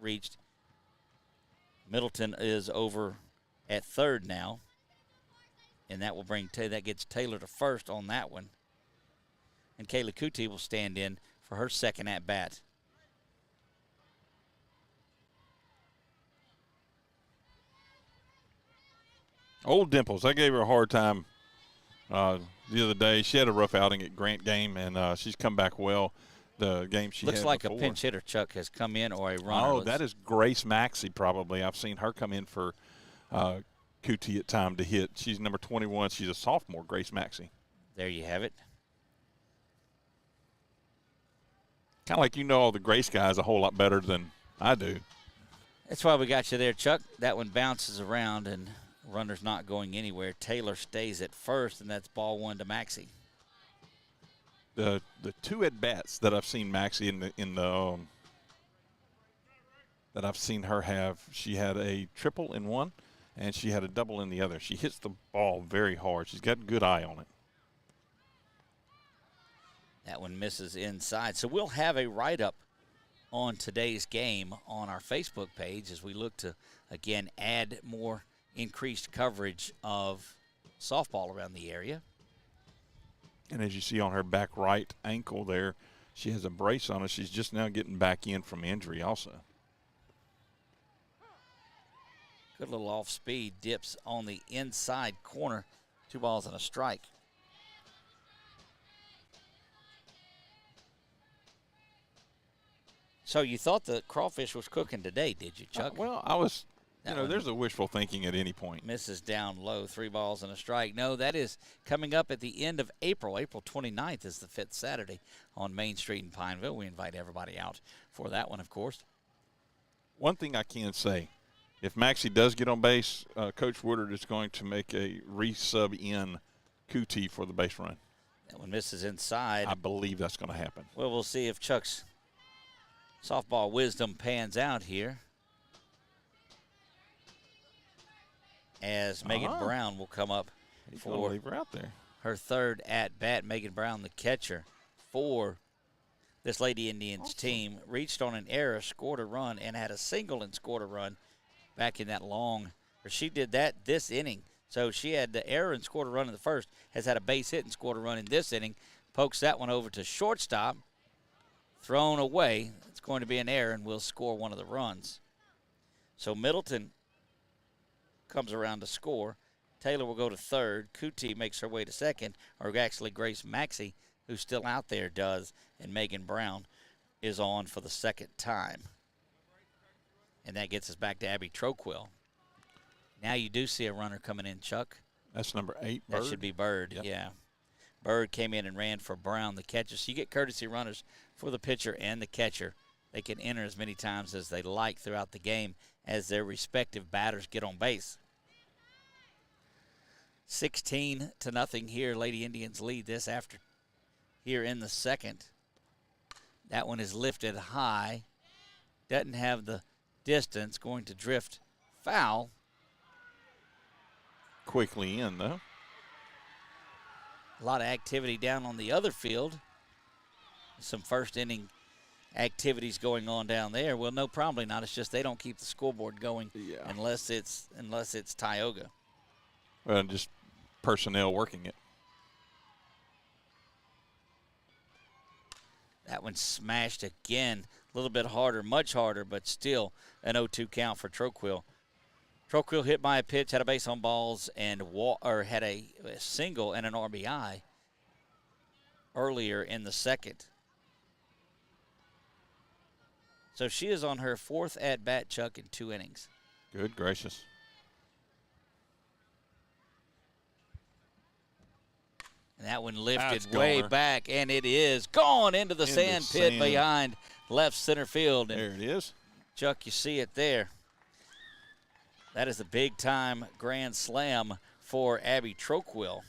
[SPEAKER 1] reached. Middleton is over at third now, and that will that gets Taylor to first on that one. And Kayla Cootie will stand in for her second at bat.
[SPEAKER 2] Old Dimples, I gave her a hard time the other day. She had a rough outing at Grant game, and she's come back well. The game she
[SPEAKER 1] looks
[SPEAKER 2] had
[SPEAKER 1] like
[SPEAKER 2] before.
[SPEAKER 1] A pinch hitter, Chuck, has come in, or a runner.
[SPEAKER 2] Oh, that is Grace Maxey probably. I've seen her come in for Cootie at time to hit. She's number 21. She's a sophomore, Grace Maxey.
[SPEAKER 1] There you have it.
[SPEAKER 2] Kind of like you know all the Grace guys a whole lot better than I do.
[SPEAKER 1] That's why we got you there, Chuck. That one bounces around, and runner's not going anywhere. Taylor stays at first, and that's ball 1 to Maxey.
[SPEAKER 2] The 2 at bats that I've seen Maxey in the that I've seen her have, she had a triple in one, and she had a double in the other. She hits the ball very hard. She's got a good eye on it.
[SPEAKER 1] That one misses inside. So we'll have a write-up on today's game on our Facebook page as we look to, again, add more increased coverage of softball around the area.
[SPEAKER 2] And as you see on her back right ankle there, she has a brace on it. She's just now getting back in from injury also.
[SPEAKER 1] Good little off-speed, dips on the inside corner. 2 balls and a strike. So you thought the crawfish was cooking today, did you, Chuck?
[SPEAKER 2] Well, I was, there's a wishful thinking at any point.
[SPEAKER 1] Misses down low, 3 balls and a strike. No, that is coming up at the end of April. April 29th is the 5th Saturday on Main Street in Pineville. We invite everybody out for that one, of course.
[SPEAKER 2] One thing I can say, if Maxey does get on base, Coach Woodard is going to make a resub in Cootie for the base run.
[SPEAKER 1] That one misses inside.
[SPEAKER 2] I believe that's going to happen.
[SPEAKER 1] Well, we'll see if Chuck's softball wisdom pans out here. As Megan Brown will come up for
[SPEAKER 2] leave her out there.
[SPEAKER 1] Her third at-bat. Megan Brown, the catcher for this Lady Indians team, reached on an error, scored a run, and had a single and scored a run back in that long. Or she did that this inning. So she had the error and scored a run in the first, has had a base hit and scored a run in this inning, pokes that one over to shortstop, thrown away. It's going to be an error, and we'll score one of the runs. So Middleton comes around to score. Taylor will go to third. Kuti makes her way to second, or actually Grace Maxey, who's still out there, does, and Megan Brown is on for the second time. And that gets us back to Abby Troquill. Now you do see a runner coming in, Chuck.
[SPEAKER 2] That's number 8, Bird.
[SPEAKER 1] That should be Bird,
[SPEAKER 2] Yep.
[SPEAKER 1] yeah. Bird came in and ran for Brown, the catcher. So you get courtesy runners for the pitcher and the catcher. They can enter as many times as they like throughout the game as their respective batters get on base. 16-0 here. Lady Indians lead this after here in the second. That one is lifted high. Doesn't have the distance. Going to drift foul.
[SPEAKER 2] Quickly in, though.
[SPEAKER 1] A lot of activity down on the other field. Some first inning activities going on down there. Well, no, probably not. It's just they don't keep the scoreboard going unless it's Tioga.
[SPEAKER 2] Well, just personnel working it.
[SPEAKER 1] That one smashed again. A little bit harder, much harder, but still an 0-2 count for Troquill. Troquill hit by a pitch, had a base on balls, and had a single and an RBI earlier in the second. So she is on her fourth at-bat, Chuck, in 2 innings.
[SPEAKER 2] Good gracious.
[SPEAKER 1] And that one lifted way back, and it is gone into the sand pit behind left center field. And
[SPEAKER 2] there it is.
[SPEAKER 1] Chuck, you see it there. That is a big-time grand slam for Abby Troquill.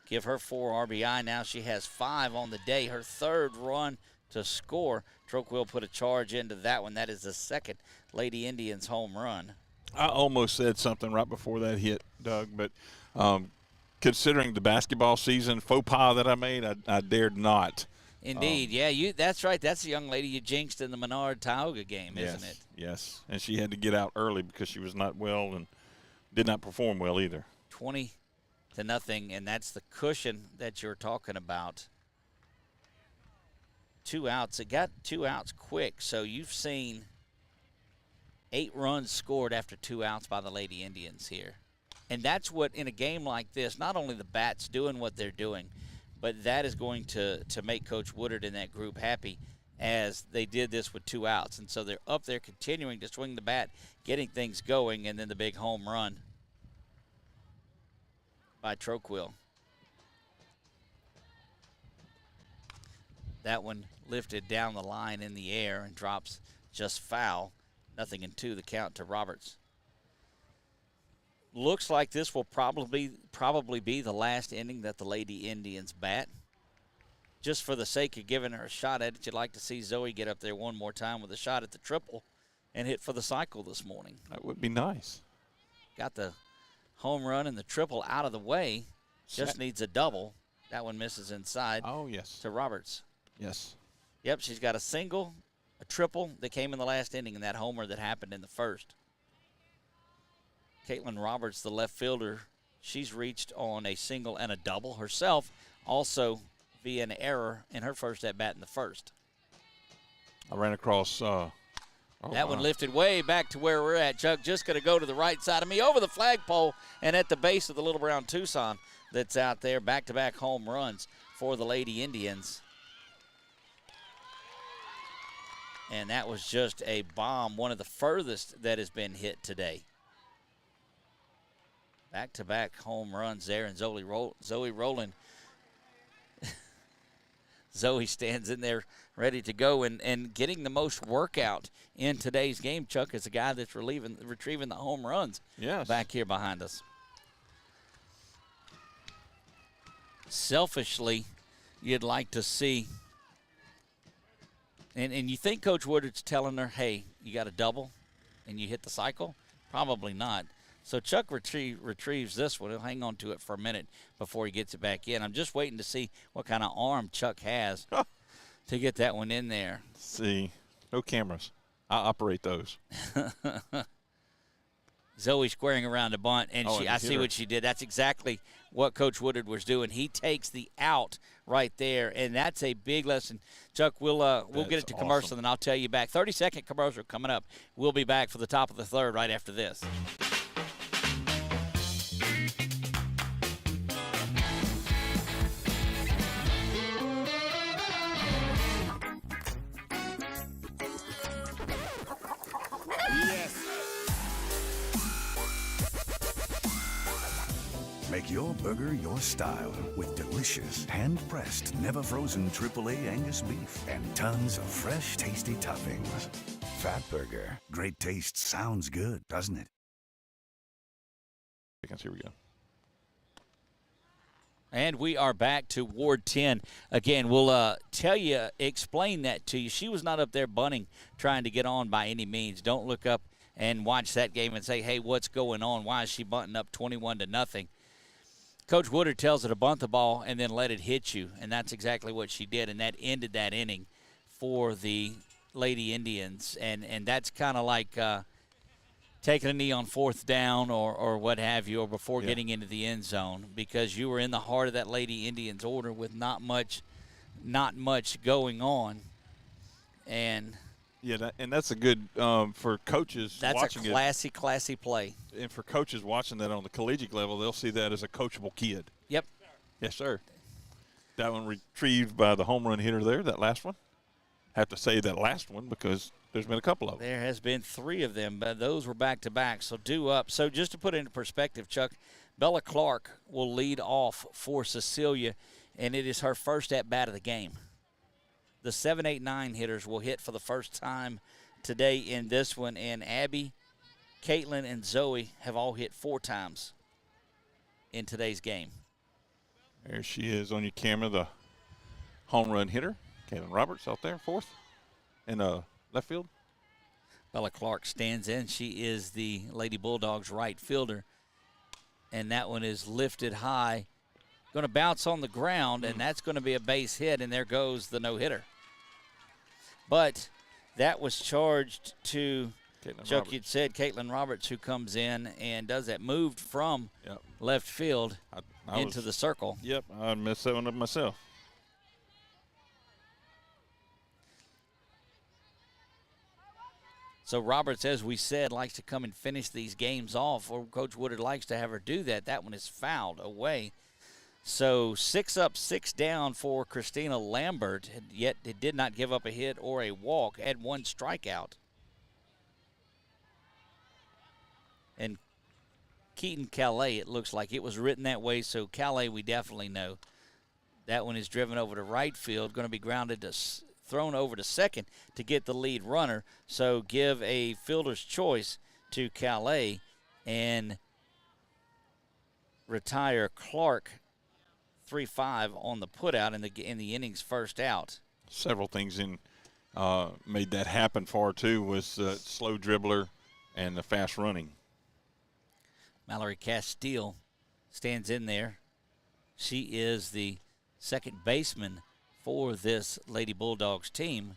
[SPEAKER 1] Give her 4 RBI. Now she has 5 on the day, her third run to score. Troquill put a charge into that one. That is the second Lady Indians home run.
[SPEAKER 2] I almost said something right before that hit, Doug, but considering the basketball season faux pas that I made, I dared not.
[SPEAKER 1] Indeed, that's right. That's the young lady you jinxed in the Menard Tioga game, isn't it?
[SPEAKER 2] Yes, and she had to get out early because she was not well and did not perform well either.
[SPEAKER 1] 20-0, and that's the cushion that you're talking about. 2 outs. It got 2 outs quick, so you've seen 8 runs scored after 2 outs by the Lady Indians here. And that's what, in a game like this, not only the bats doing what they're doing, but that is going to make Coach Woodard and that group happy as they did this with 2 outs. And so they're up there continuing to swing the bat, getting things going, and then the big home run by Troquill. That one lifted down the line in the air and drops just foul. 0-2 the count to Roberts. Looks like this will probably be the last inning that the Lady Indians bat. Just for the sake of giving her a shot at it, you'd like to see Zoe get up there one more time with a shot at the triple and hit for the cycle this morning.
[SPEAKER 2] That would be nice.
[SPEAKER 1] Got the home run and the triple out of the way. Just needs a double. That one misses inside.
[SPEAKER 2] Oh, yes.
[SPEAKER 1] To Roberts.
[SPEAKER 2] Yes.
[SPEAKER 1] Yep, she's got a single, a triple that came in the last inning, and that homer that happened in the first. Caitlin Roberts, the left fielder, she's reached on a single and a double herself, also via an error in her first at-bat in the first.
[SPEAKER 2] I ran across
[SPEAKER 1] that one lifted way back to where we're at, Chuck. Just going to go to the right side of me over the flagpole and at the base of the Little Brown Tucson that's out there. Back-to-back home runs for the Lady Indians. And that was just a bomb, one of the furthest that has been hit today. Back-to-back home runs there, and Zoe rolling. Zoe stands in there ready to go and getting the most workout in today's game, Chuck, is the guy that's retrieving the home runs back here behind us. Selfishly, you'd like to see. And you think Coach Woodard's telling her, hey, you got a double and you hit the cycle? Probably not. So Chuck retrieves this one. He'll hang on to it for a minute before he gets it back in. I'm just waiting to see what kind of arm Chuck has to get that one in there.
[SPEAKER 2] Let's see. No cameras. I operate those.
[SPEAKER 1] Zoe squaring around the bunt, and I see
[SPEAKER 2] her.
[SPEAKER 1] what she did. That's exactly what Coach Woodard was doing. He takes the out right there, and that's a big lesson. Chuck, we'll get it to commercial,
[SPEAKER 2] awesome.
[SPEAKER 1] and I'll tell you back. 30-second commercial coming up. We'll be back for the top of the third right after this.
[SPEAKER 11] Make your burger your style with delicious, hand-pressed, never-frozen AAA Angus beef and tons of fresh, tasty toppings. Fat Burger. Great taste sounds good, doesn't it?
[SPEAKER 2] Here we go.
[SPEAKER 1] And we are back to Ward 10. Again, we'll explain that to you. She was not up there bunting, trying to get on by any means. Don't look up and watch that game and say, hey, what's going on? Why is she bunting up 21-0? Coach Woodard tells her to bunt the ball and then let it hit you, and that's exactly what she did, and that ended that inning for the Lady Indians. And that's kind of like taking a knee on fourth down or what have you, or before getting into the end zone, because you were in the heart of that Lady Indians order with not much going on. And
[SPEAKER 2] that's a good for coaches.
[SPEAKER 1] That's
[SPEAKER 2] watching
[SPEAKER 1] a classy play.
[SPEAKER 2] And for coaches watching that on the collegiate level, they'll see that as a coachable kid.
[SPEAKER 1] Yep.
[SPEAKER 2] Yes, sir. That one retrieved by the home run hitter there, that last one. Have to say that last one because there's been a couple of them.
[SPEAKER 1] There has been 3 of them, but those were back-to-back, so due up. So just to put it into perspective, Chuck, Bella Clark will lead off for Cecilia, and it is her first at-bat of the game. The 7, 8, 9 hitters will hit for the first time today in this one, and Abby, Caitlin, and Zoe have all hit 4 times in today's game.
[SPEAKER 2] There she is on your camera, the home run hitter. Caitlin Roberts out there, fourth in left field.
[SPEAKER 1] Bella Clark stands in. She is the Lady Bulldogs right fielder, and that one is lifted high. Going to bounce on the ground, and that's going to be a base hit, and there goes the no-hitter. But that was charged to, Chuck, you'd said, Caitlin Roberts, who comes in and does that, moved from left field into the circle.
[SPEAKER 2] Yep, I messed that one up myself.
[SPEAKER 1] So Roberts, as we said, likes to come and finish these games off, or Coach Woodard likes to have her do that. That one is fouled away. So 6 up, 6 down for Christina Lambert, yet it did not give up a hit or a walk, had 1 strikeout. And Keaton Calais, it looks like it was written that way, so Calais we definitely know. That one is driven over to right field, going to be grounded to thrown over to second to get the lead runner. So give a fielder's choice to Calais and retire Clark 3-5 on the putout in the inning's first out.
[SPEAKER 2] Several things made that happen for her, too, was slow dribbler and the fast running.
[SPEAKER 1] Mallory Castile stands in there. She is the second baseman for this Lady Bulldogs team.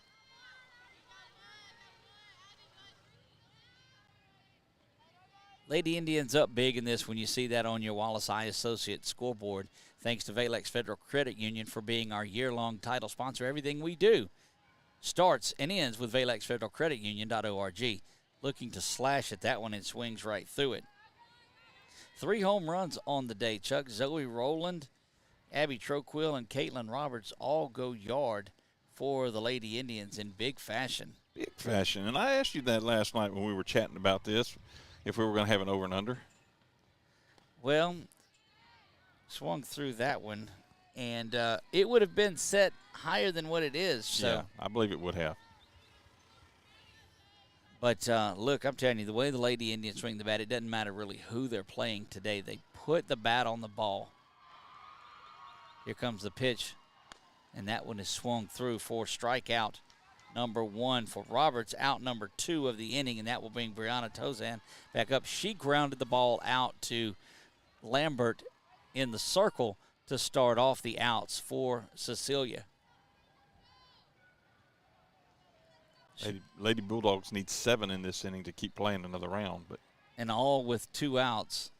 [SPEAKER 1] Lady Indians up big in this when you see that on your Wallace Eye Associates scoreboard. Thanks to Valex Federal Credit Union for being our year-long title sponsor. Everything we do starts and ends with ValexFederalCreditUnion.org. Looking to slash at that one and swings right through it. 3 home runs on the day, Chuck. Zoe Rowland, Abby Troquill, and Caitlin Roberts all go yard for the Lady Indians in big fashion.
[SPEAKER 2] Big fashion. And I asked you that last night when we were chatting about this, if we were going to have an over and under.
[SPEAKER 1] Well, swung through that one, and it would have been set higher than what it is. So.
[SPEAKER 2] Yeah, I believe it would have.
[SPEAKER 1] But, look, I'm telling you, the way the Lady Indians swing the bat, it doesn't matter really who they're playing today. They put the bat on the ball. Here comes the pitch And that one is swung through for strikeout number 1 for Roberts, out number 2 of the inning, and that will bring Brianna Tozan back up. She grounded the ball out to Lambert in the circle to start off the outs for Cecilia.
[SPEAKER 2] Lady Bulldogs need 7 in this inning to keep playing another round.
[SPEAKER 1] And all with 2 outs.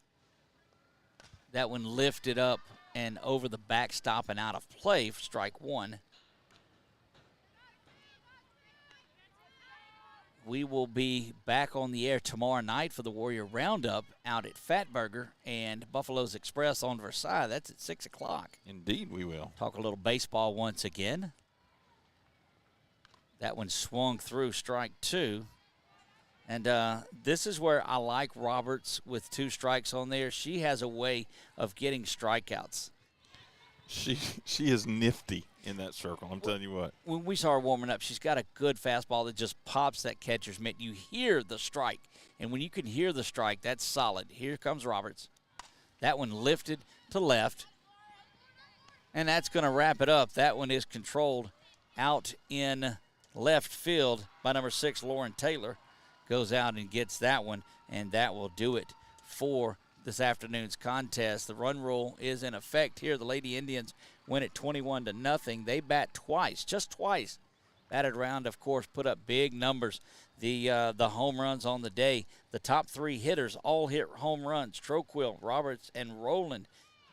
[SPEAKER 1] That one lifted up and over the backstop and out of play for strike 1. We will be back on the air tomorrow night for the Warrior Roundup out at Fatburger and Buffalo's Express on Versailles. That's at 6 o'clock.
[SPEAKER 2] Indeed, we will.
[SPEAKER 1] Talk a little baseball once again. That one swung through strike 2. And this is where I like Roberts with 2 strikes on there. She has a way of getting strikeouts.
[SPEAKER 2] She is nifty in that circle, I'm telling you what.
[SPEAKER 1] When we saw her warming up, she's got a good fastball that just pops that catcher's mitt. You hear the strike, and when you can hear the strike, that's solid. Here comes Roberts. That one lifted to left, and that's going to wrap it up. That one is controlled out in left field by number 6, Lauren Taylor. Goes out and gets that one, and that will do it for this afternoon's contest. The run rule is in effect here. The Lady Indians win it 21-0. They bat twice, just twice. Batted around, of course, put up big numbers. The home runs on the day. The top 3 hitters all hit home runs. Troquill, Roberts, and Rowland.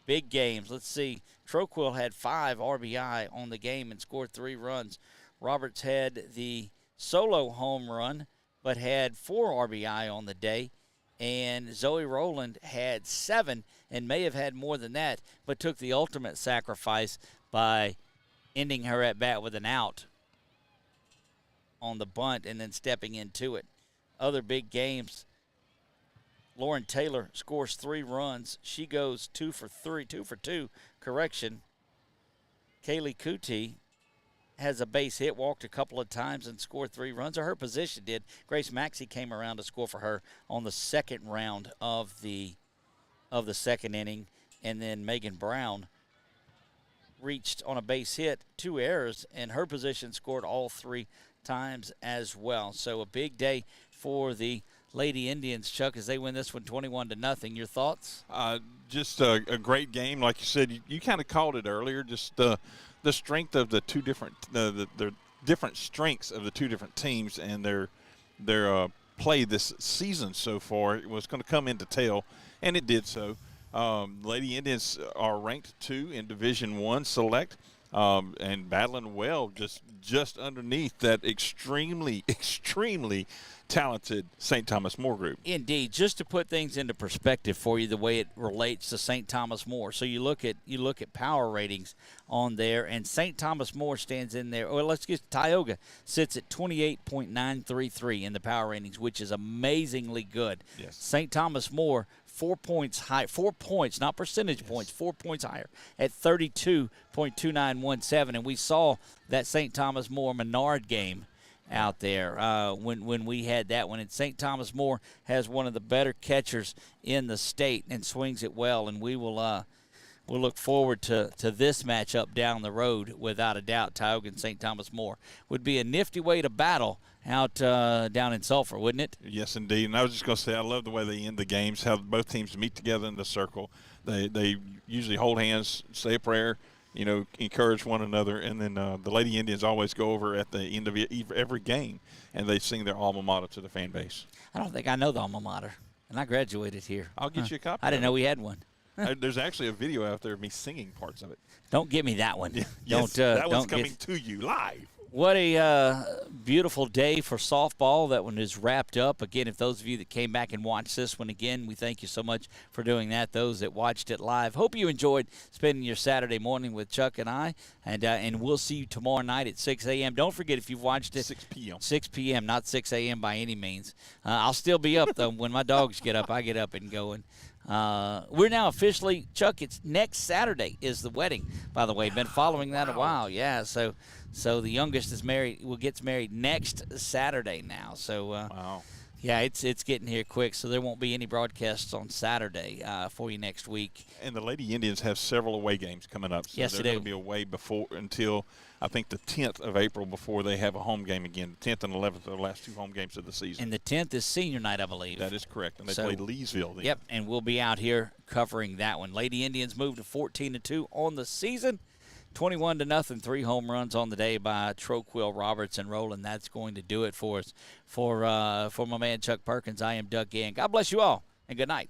[SPEAKER 1] Big games. Let's see. Troquill had 5 RBI on the game and scored 3 runs. Roberts had the solo home run, but had 4 RBI on the day. And Zoe Rowland had 7 and may have had more than that, but took the ultimate sacrifice by ending her at bat with an out on the bunt and then stepping into it. Other big games, Lauren Taylor scores 3 runs. She goes 2 for 2. Correction. Kaylee Kuti has a base hit, walked a couple of times, and scored 3 runs, or her position did. Grace Maxey came around to score for her on the second round of the second inning, and then Megan Brown reached on a base hit, 2 errors, and her position scored all 3 times as well. So a big day for the Lady Indians, Chuck, as they win this one 21-0. Your thoughts?
[SPEAKER 2] Just a great game. Like you said, you kind of called it earlier, just the strength of the two different the different strengths of the 2 different teams and their play this season so far was going to come into tail, and it did so. Lady Indians are ranked 2 in Division I Select, and battling well just underneath that extremely talented St. Thomas More group.
[SPEAKER 1] Indeed, just to put things into perspective for you, the way it relates to St. Thomas More. So you look at power ratings on there, and St. Thomas More stands in there. Well, let's get Tioga sits at 28.933 in the power ratings, which is amazingly good.
[SPEAKER 2] Yes.
[SPEAKER 1] St. Thomas More 4 points high, 4 points, not percentage points, 4 points higher at 32.2917, and we saw that St. Thomas More Menard game out there when we had that one. And St. Thomas More has one of the better catchers in the state and swings it well, and we will we'll look forward to this matchup down the road without a doubt. Tioga and St. Thomas More would be a nifty way to battle out down in Sulphur, wouldn't it?
[SPEAKER 2] Yes, indeed. And I was just going to say, I love the way they end the games, how both teams meet together in the circle. They usually hold hands, say a prayer, encourage one another, and then the Lady Indians always go over at the end of every game, and they sing their alma mater to the fan base.
[SPEAKER 1] I don't think I know the alma mater, and I graduated here.
[SPEAKER 2] I'll get you a copy.
[SPEAKER 1] I didn't know we had one.
[SPEAKER 2] There's actually a video out there of me singing parts of it.
[SPEAKER 1] Don't give me that one.
[SPEAKER 2] Yes, that one's coming to you live.
[SPEAKER 1] What a beautiful day for softball. That one is wrapped up. Again, if those of you that came back and watched this one again, we thank you so much for doing that. Those that watched it live, hope you enjoyed spending your Saturday morning with Chuck and I. And we'll see you tomorrow night at 6 a.m. Don't forget, if you've watched it.
[SPEAKER 2] 6 p.m.
[SPEAKER 1] 6 p.m., not 6 a.m. by any means. I'll still be up, though. When my dogs get up, I get up and going. We're now officially, Chuck, it's next Saturday is the wedding, by the way. Been following that a while. Yeah, so the youngest is married, gets married next Saturday now. So,
[SPEAKER 2] wow.
[SPEAKER 1] Yeah, it's getting here quick, so there won't be any broadcasts on Saturday for you next week.
[SPEAKER 2] And the Lady Indians have several away games coming up. So
[SPEAKER 1] Yes,
[SPEAKER 2] they're
[SPEAKER 1] they
[SPEAKER 2] going
[SPEAKER 1] do.
[SPEAKER 2] to be away until I think the 10th of April before they have a home game again. The 10th and 11th are the last 2 home games of the season.
[SPEAKER 1] And the 10th is senior night, I believe.
[SPEAKER 2] That is correct. And they
[SPEAKER 1] So-
[SPEAKER 2] play Leesville then.
[SPEAKER 1] Yep, and we'll be out here covering that one. Lady Indians moved to 14-2 on the season. 21-0, 3 home runs on the day by Troquill, Roberts, and Rowland. That's going to do it for us. For my man Chuck Perkins, I am Doug Gann. God bless you all, and good night.